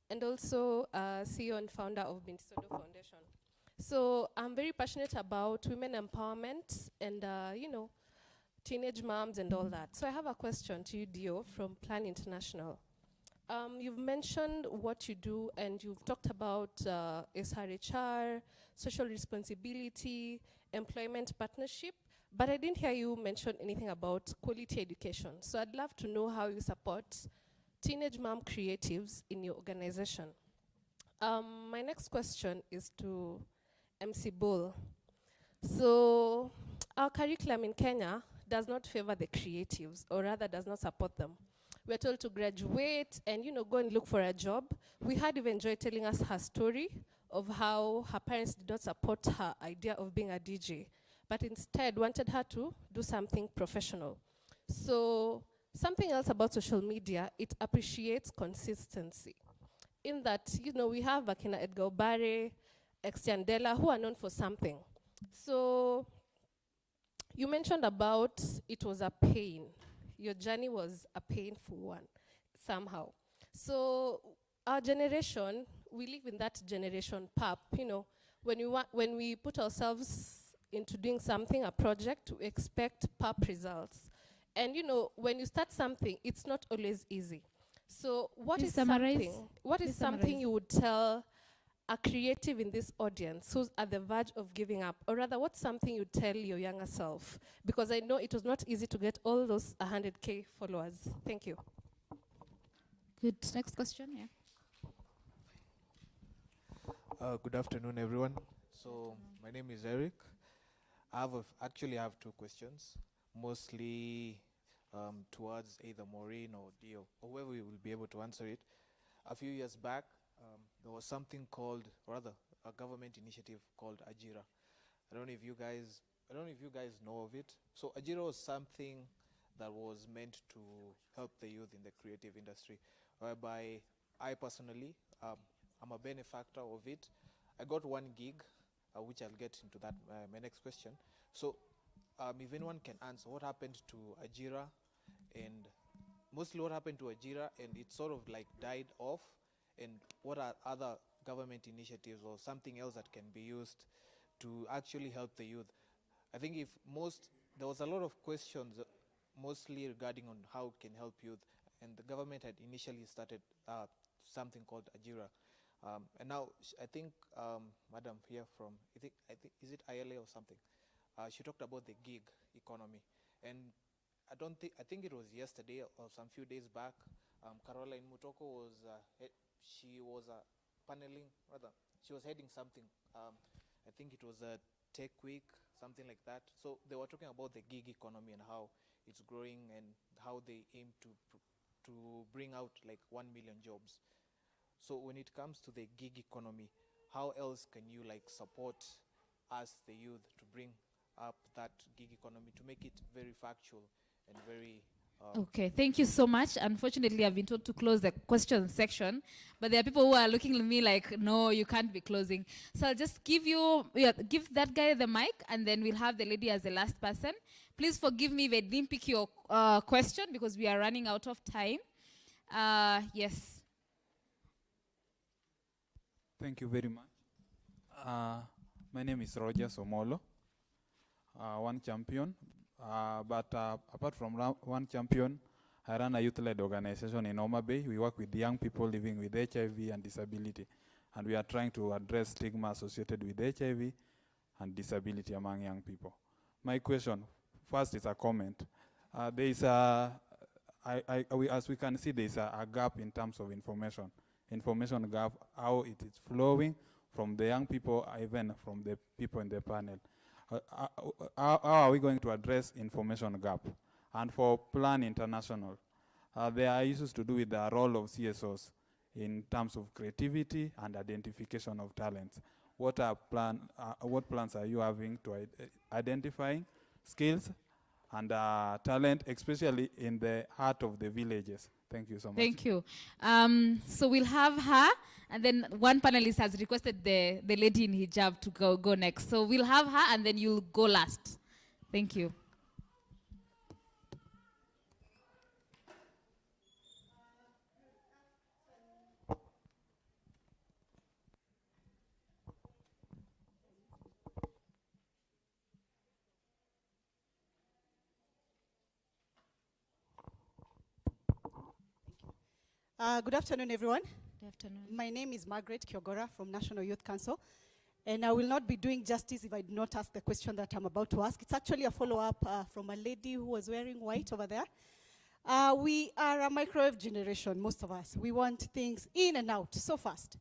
and also CEO and founder of Bintisodo Foundation. So I'm very passionate about women empowerment and, teenage moms and all that. So I have a question to you, Dio, from Plan International. You've mentioned what you do, and you've talked about SRHR, social responsibility, employment partnership, but I didn't hear you mention anything about quality education. So I'd love to know how you support teenage mom creatives in your organization. My next question is to MC Bull. So our curriculum in Kenya does not favor the creatives, or rather does not support them. We're told to graduate and, go and look for a job. We had even Joy telling us her story of how her parents did not support her idea of being a DJ, but instead wanted her to do something professional. So something else about social media, it appreciates consistency. In that, we have Akina Edgar Obare, Extiandela, who are known for something. So you mentioned about it was a pain. Your journey was a painful one, somehow. So our generation, we live in that generation pap. When we put ourselves into doing something, a project, we expect pap results. And when you start something, it's not always easy. So what is something you would tell a creative in this audience who's at the verge of giving up? Or rather, what's something you tell your younger self? Because I know it was not easy to get all those 100K followers. Thank you. Good. Next question, yeah. Good afternoon, everyone. So my name is Eric. Actually I have two questions, mostly towards either Maureen or Dio, or whoever will be able to answer it. A few years back, there was something called, rather, a government initiative called Ajira. I don't know if you guys know of it. So Ajira was something that was meant to help the youth in the creative industry, whereby I personally, I'm a benefactor of it. I got one gig, which I'll get into that my next question. So if anyone can answer what happened to Ajira, and mostly what happened to Ajira, and it sort of like died off, and what are other government initiatives or something else that can be used to actually help the youth. I think there was a lot of questions mostly regarding on how it can help youth, and the government had initially started something called Ajira. And now I think Madam here from, I think is it ILA or something? She talked about the gig economy, and I think it was yesterday or some few days back. Caroline Mutoko was she was she was heading something. I think it was a tech week, something like that. So they were talking about the gig economy and how it's growing and how they aim to bring out like 1 million jobs. So when it comes to the gig economy, how else can you like support us, the youth, to bring up that gig economy, to make it very factual and very... Okay, thank you so much. Unfortunately, I've been told to close the question section, but there are people who are looking at me like, no, you can't be closing. So I'll just give that guy the mic, and then we'll have the lady as the last person. Please forgive me if I didn't pick your question because we are running out of time. Yes. Thank you very much. My name is Roger Somolo, one champion. But apart from one champion, I run a youth-led organization in Homa Bay. We work with young people living with HIV and disability, and we are trying to address stigma associated with HIV and disability among young people. My question, first is a comment. There is as we can see, there is a gap in terms of information gap, how it is flowing from the young people, even from the people in the panel. How are we going to address information gap? And for Plan International, there are issues to do with the role of CSOs in terms of creativity and identification of talents. What plans are you having to identifying skills and talent, especially in the heart of the villages? Thank you so much. Thank you. So we'll have her, and then one panelist has requested the lady in hijab to go next. So we'll have her, and then you'll go last. Thank you. Good afternoon, everyone. Good afternoon. My name is Margaret Kyogra from National Youth Council, and I will not be doing justice if I do not ask the question that I'm about to ask. It's actually a follow-up from a lady who was wearing white over there. We are a microwave generation, most of us. We want things in and out so fast.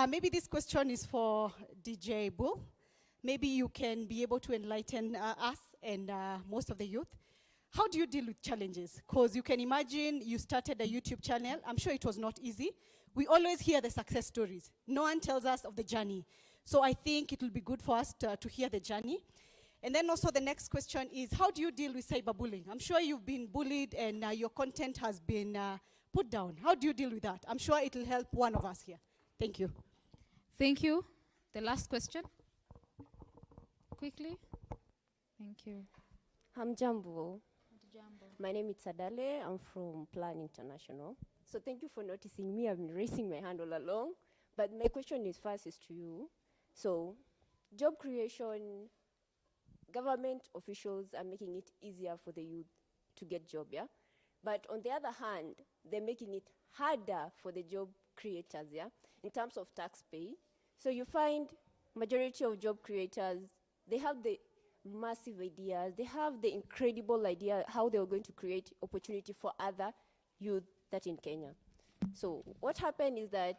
Maybe this question is for DJ Bull. Maybe you can be able to enlighten us and most of the youth. How do you deal with challenges? Because you can imagine you started a YouTube channel. I'm sure it was not easy. We always hear the success stories. No one tells us of the journey. So I think it will be good for us to hear the journey. And then also the next question is, how do you deal with cyberbullying? I'm sure you've been bullied and your content has been put down. How do you deal with that? I'm sure it will help one of us here. Thank you. Thank you. The last question. Quickly. Thank you. Hamjambo. My name is Sadale. I'm from Plan International. So thank you for noticing me. I've been raising my hand all along. But my question is first is to you. So job creation, government officials are making it easier for the youth to get job, yeah? But on the other hand, they're making it harder for the job creators, yeah? In terms of tax pay. So you find majority of job creators, they have the massive ideas. They have the incredible idea how they are going to create opportunity for other youth that in Kenya. So what happened is that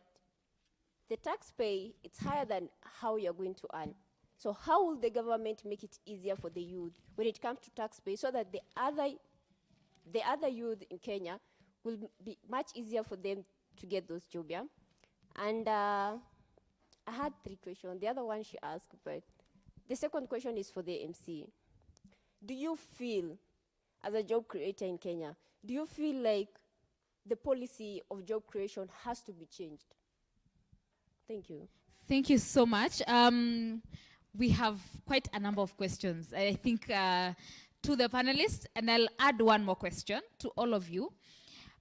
the tax pay, it's higher than how you're going to earn. So how will the government make it easier for the youth when it comes to tax pay so that the other youth in Kenya will be much easier for them to get those jobs, yeah? And I had 3 questions. The other one she asked, but the second question is for the MC. Do you feel, as a job creator in Kenya, do you feel like the policy of job creation has to be changed? Thank you. Thank you so much. We have quite a number of questions, I think, to the panelists, and I'll add one more question to all of you.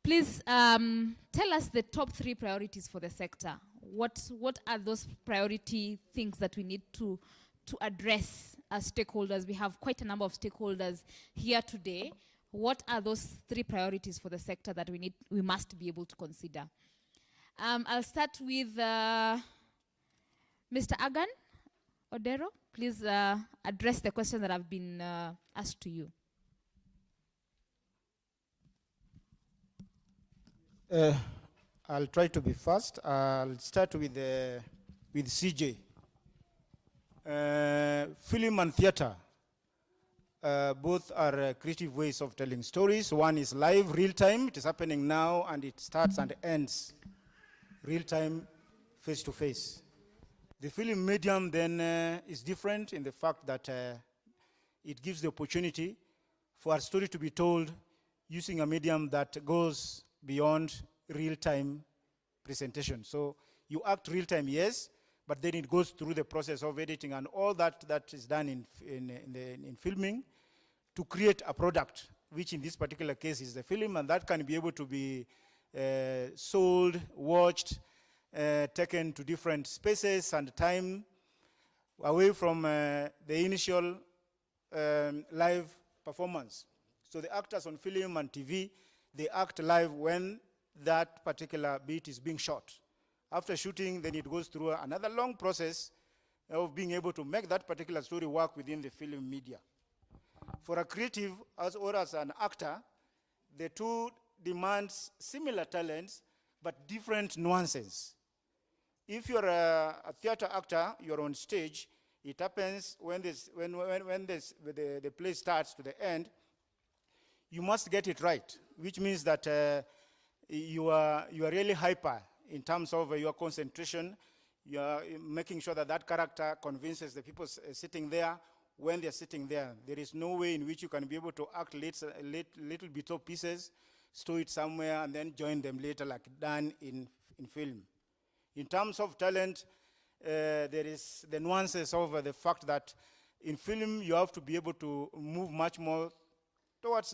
Please tell us the top 3 priorities for the sector. What are those priority things that we need to address as stakeholders? We have quite a number of stakeholders here today. What are those 3 priorities for the sector that we must be able to consider? I'll start with Mr. Agan Odero. Please address the question that have been asked to you. I'll try to be fast. I'll start with CJ. Film and theater, both are creative ways of telling stories. One is live, real time. It is happening now, and it starts and ends real time, face to face. The film medium then is different in the fact that it gives the opportunity for a story to be told using a medium that goes beyond real-time presentation. So you act real-time, yes, but then it goes through the process of editing and all that is done in filming to create a product, which in this particular case is the film, and that can be able to be sold, watched, taken to different spaces and time, away from the initial live performance. So the actors on film and TV, they act live when that particular beat is being shot. After shooting, then it goes through another long process of being able to make that particular story work within the film media. For a creative or as an actor, the two demands similar talents, but different nuances. If you're a theater actor, you're on stage, it happens when the play starts to the end, you must get it right, which means that you are really hyper in terms of your concentration. You are making sure that that character convinces the people sitting there when they're sitting there. There is no way in which you can be able to act little bits of pieces, store it somewhere, and then join them later like done in film. In terms of talent, there is the nuances of the fact that in film you have to be able to move much more towards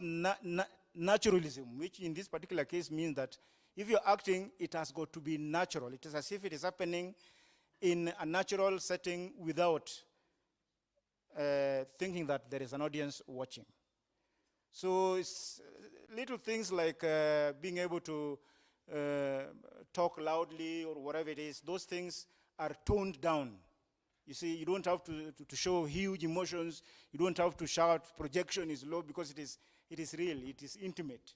naturalism, which in this particular case means that if you're acting, it has got to be natural. It is as if it is happening in a natural setting without thinking that there is an audience watching. So it's little things like being able to talk loudly or whatever it is. Those things are toned down. You see, you don't have to show huge emotions. You don't have to shout. Projection is low because it is real. It is intimate.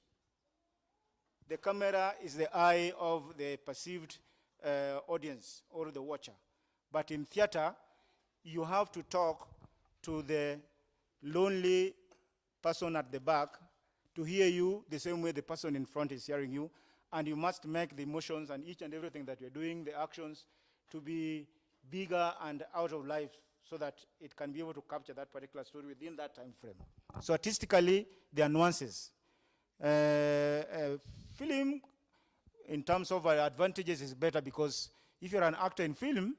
The camera is the eye of the perceived audience or the watcher. But in theater, you have to talk to the lonely person at the back to hear you the same way the person in front is hearing you. And you must make the emotions and each and everything that you're doing, the actions, to be bigger and out of life so that it can be able to capture that particular story within that time frame. So artistically, there are nuances. Film, in terms of advantages, is better because if you're an actor in film,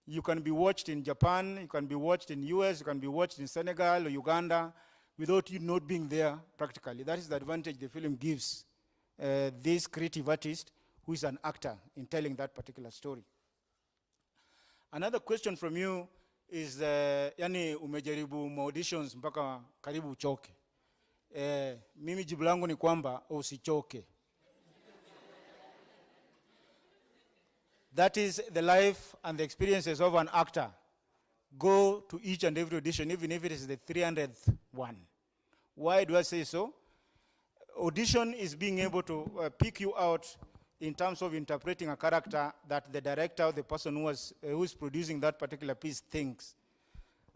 you can be watched in Japan, you can be watched in US, you can be watched in Senegal or Uganda without you not being there practically. That is the advantage the film gives this creative artist who is an actor in telling that particular story. Another question from you is, yani umejaribu auditions mpaka karibu uchoke. Mimi jibu langu ni kwamba usichoke. That is the life and the experiences of an actor. Go to each and every audition, even if it is the 300th one. Why do I say so? Audition is being able to pick you out in terms of interpreting a character that the director or the person who is producing that particular piece thinks.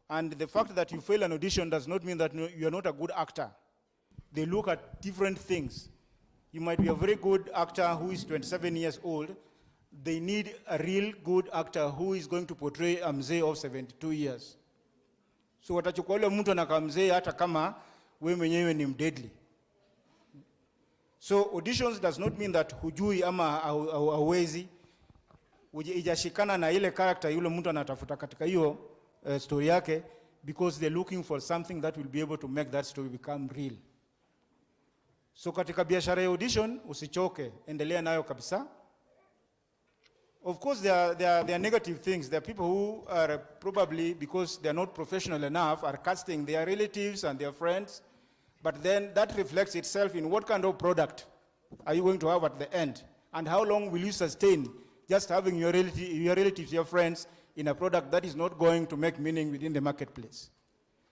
And the fact that you fail an audition does not mean that you are not a good actor. They look at different things. You might be a very good actor who is 27 years old. They need a real good actor who is going to portray a mzee of 72 years. So watachukua ule mtu anakaa mzee hata kama wewe mwenyewe ni mdeadly. So auditions does not mean that hujui ama hauwezi. Ijashikana na ile character yule mtu anatafuta katika hiyo story yake, because they're looking for something that will be able to make that story become real. So katika biashara ya audition, usichoke, endelea nayo kabisa. Of course, there are negative things. There are people who are probably, because they are not professional enough, are casting their relatives and their friends. But then that reflects itself in what kind of product are you going to have at the end? And how long will you sustain just having your relatives, your friends, in a product that is not going to make meaning within the marketplace?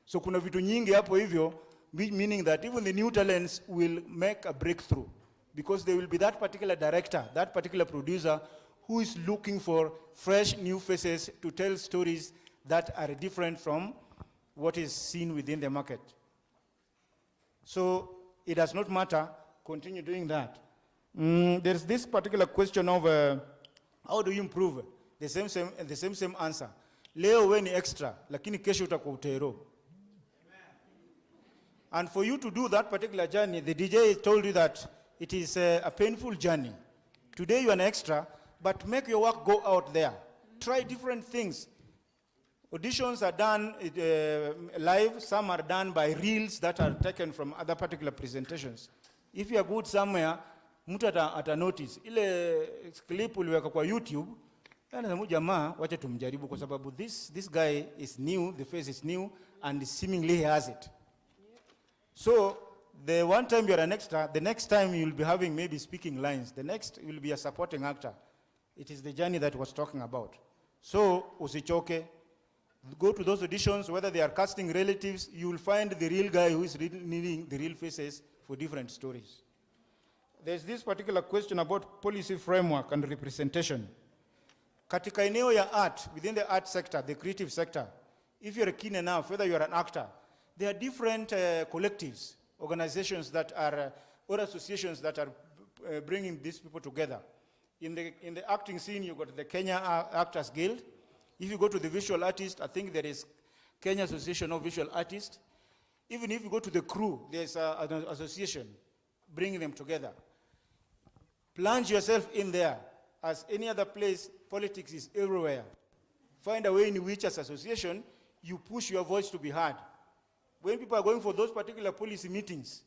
So kuna vitu nyingi hapo hivyo, meaning that even the new talents will make a breakthrough, because there will be that particular director, that particular producer, who is looking for fresh new faces to tell stories that are different from what is seen within the market. So it does not matter, continue doing that. There's this particular question of how do you improve? The same answer. Leo we ni extra, lakini kesho utakuwa utero. And for you to do that particular journey, the DJ told you that it is a painful journey. Today you are an extra, but make your work go out there. Try different things. Auditions are done live, some are done by reels that are taken from other particular presentations. If you are good somewhere, mtu ata notice. Ile clip uliweka kwa YouTube, na jamaa wacha tumjaribu kwa sababu this guy is new, the face is new, and seemingly he has it. So the one time you are an extra, the next time you will be having maybe speaking lines. The next you will be a supporting actor. It is the journey that was talking about. So usichoke. Go to those auditions, whether they are casting relatives, you will find the real guy who is needing the real faces for different stories. There's this particular question about policy framework and representation. Katika eneo ya art, within the art sector, the creative sector, if you're keen enough, whether you're an actor, there are different collectives, organizations that are, or associations that are bringing these people together. In the acting scene, you've got the Kenya Actors Guild. If you go to the visual artist, I think there is Kenya Association of Visual Artists. Even if you go to the crew, there's an association bringing them together. Plunge yourself in there. As any other place, politics is everywhere. Find a way in which, as association, you push your voice to be heard. When people are going for those particular policy meetings,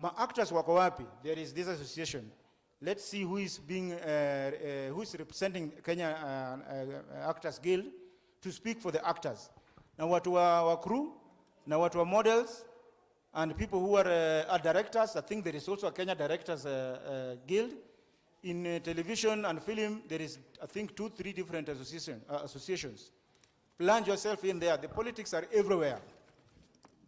ma actors wako wapi? There is this association. Let's see who is representing Kenya Actors Guild to speak for the actors. Na watu wa crew, na watu wa models, and people who are directors. I think there is also a Kenya Directors Guild. In television and film, there is, I think, 2-3 different associations. Plunge yourself in there. The politics are everywhere.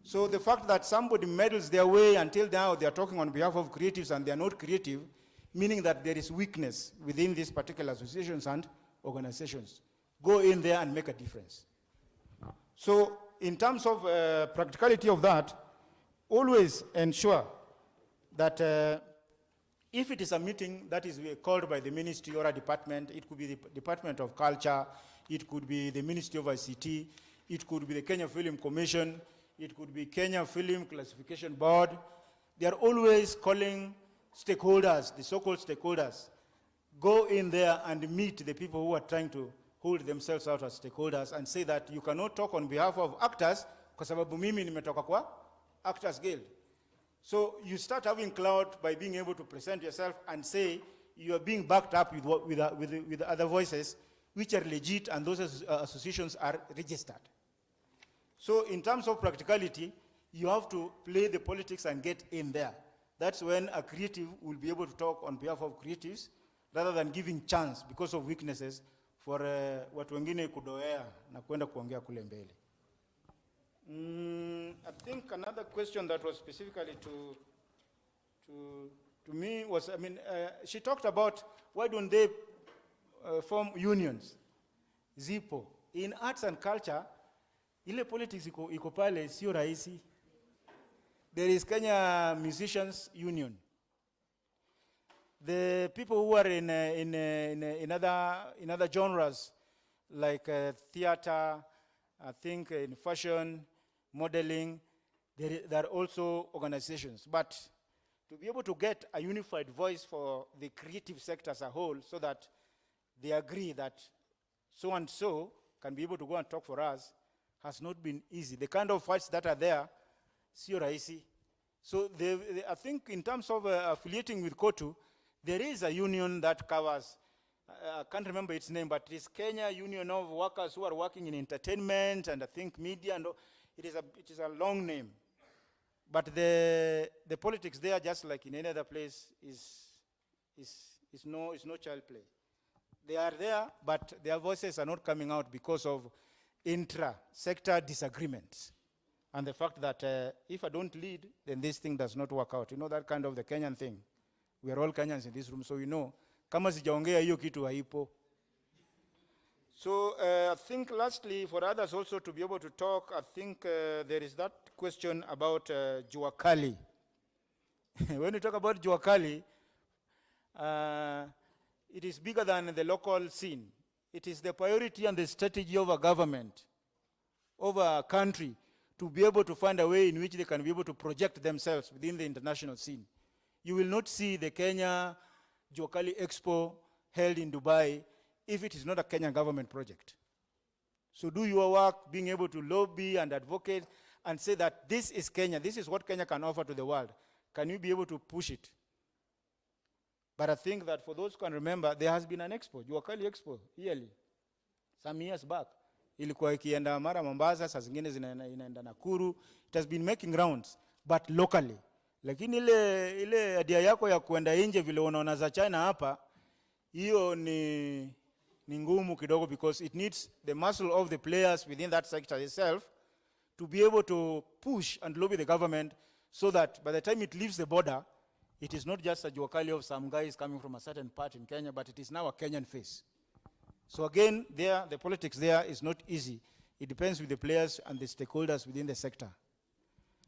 So the fact that somebody meddles their way, until now they are talking on behalf of creatives and they are not creative, meaning that there is weakness within these particular associations and organizations. Go in there and make a difference. So in terms of practicality of that, always ensure that if it is a meeting that is called by the ministry or a department, it could be the Department of Culture, it could be the Ministry of ICT, it could be the Kenya Film Commission, it could be Kenya Film Classification Board. They are always calling stakeholders, the so-called stakeholders. Go in there and meet the people who are trying to hold themselves out as stakeholders and say that you cannot talk on behalf of actors kwa sababu mimi nimetoka kwa Actors Guild. So you start having clout by being able to present yourself and say you are being backed up with other voices which are legit, and those associations are registered. So in terms of practicality, you have to play the politics and get in there. That's when a creative will be able to talk on behalf of creatives rather than giving chance because of weaknesses for watu wengine kudoea na kwenda kuongea kule mbele. I think another question that was specifically to me was, I mean, she talked about why don't they form unions, zipo. In arts and culture, ile politics iko pale sio rahisi. There is Kenya Musicians Union. The people who are in other genres, like theater, I think in fashion, modeling, there are also organizations. But to be able to get a unified voice for the creative sector as a whole, so that they agree that so and so can be able to go and talk for us, has not been easy. The kind of fights that are there, sio rahisi. So I think in terms of affiliating with KOTU, there is a union that covers, I can't remember its name, but it is Kenya Union of Workers who are working in entertainment and I think media, and it is a long name. But the politics there, just like in any other place, is no child play. They are there, but their voices are not coming out because of intra-sector disagreements. And the fact that if I don't lead, then this thing does not work out. You know that kind of the Kenyan thing. We are all Kenyans in this room, so we know. Kama sijaongea hiyo kitu haipo. So I think lastly, for others also to be able to talk, I think there is that question about Jua Kali. When you talk about Jua Kali, it is bigger than the local scene. It is the priority and the strategy of a government, of a country, to be able to find a way in which they can be able to project themselves within the international scene. You will not see the Kenya Jua Kali Expo held in Dubai if it is not a Kenyan government project. So do your work, being able to lobby and advocate and say that this is Kenya, this is what Kenya can offer to the world. Can you be able to push it? But I think that for those who can remember, there has been an expo, Jua Kali Expo, yearly, some years back. Ilikuwa ikienda mara Mombasa, saa zingine inaenda Nakuru. It has been making rounds, but locally. Lakini ile idea yako ya kuenda nje vile unaona za China hapa, hiyo ni ngumu kidogo, because it needs the muscle of the players within that sector itself to be able to push and lobby the government so that by the time it leaves the border, it is not just a Jua Kali of some guys coming from a certain part in Kenya, but it is now a Kenyan face. So again, the politics there is not easy. It depends with the players and the stakeholders within the sector.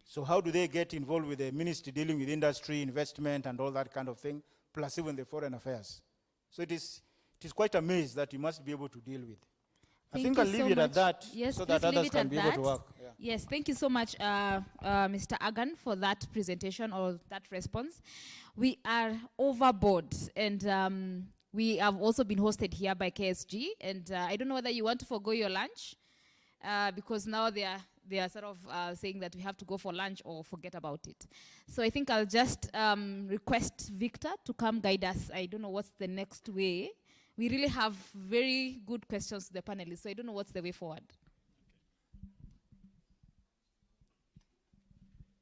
So how do they get involved with the ministry dealing with industry, investment, and all that kind of thing, plus even the foreign affairs? So it is quite a maze that you must be able to deal with. I think I'll leave it at that, yes, so that others can be able to work. Yeah. Yes, thank you so much, Mr. Agan, for that presentation or that response. We are overboard, and we have also been hosted here by KSG, and I don't know whether you want to forgo your lunch, because now they are sort of saying that we have to go for lunch or forget about it. So I think I'll just request Victor to come guide us. I don't know what's the next way. We really have very good questions to the panelists, so I don't know what's the way forward.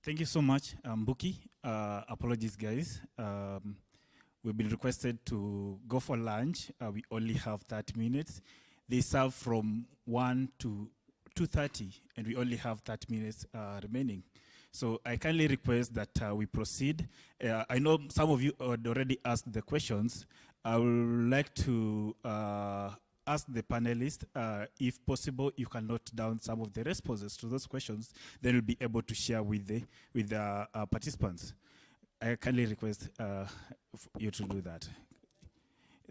Thank you so much, Buki. Apologies, guys. We've been requested to go for lunch. We only have 30 minutes. They serve from 1 to 2:30, and we only have 30 minutes remaining. So I kindly request that we proceed. I know some of you had already asked the questions. I would like to ask the panelists, if possible, you can note down some of the responses to those questions, then we'll be able to share with the participants. I kindly request you to do that.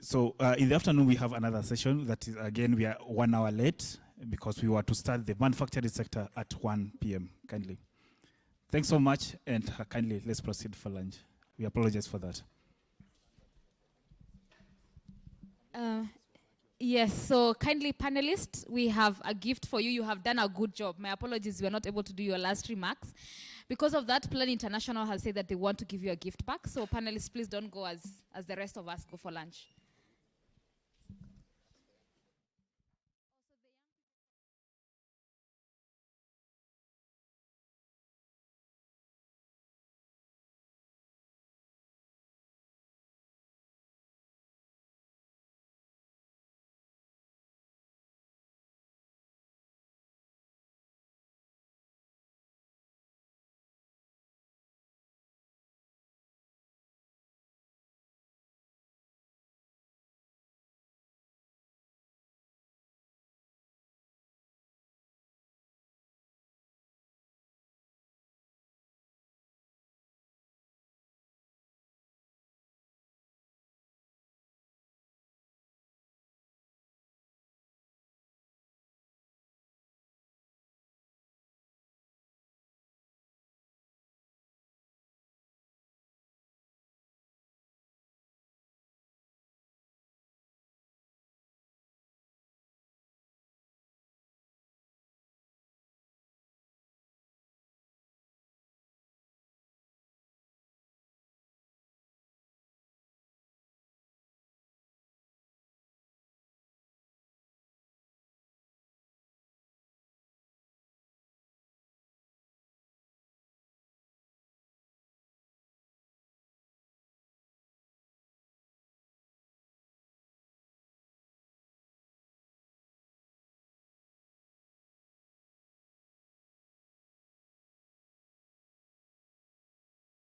So in the afternoon, we have another session that is, again, we are 1 hour late because we were to start the manufacturing sector at 1 p.m. Kindly. Thanks so much, and kindly, let's proceed for lunch. We apologize for that. Yes, so kindly panelists, we have a gift for you. You have done a good job. My apologies, we are not able to do your last remarks. Because of that, Plan International has said that they want to give you a gift pack. So panelists, please don't go as the rest of us go for lunch.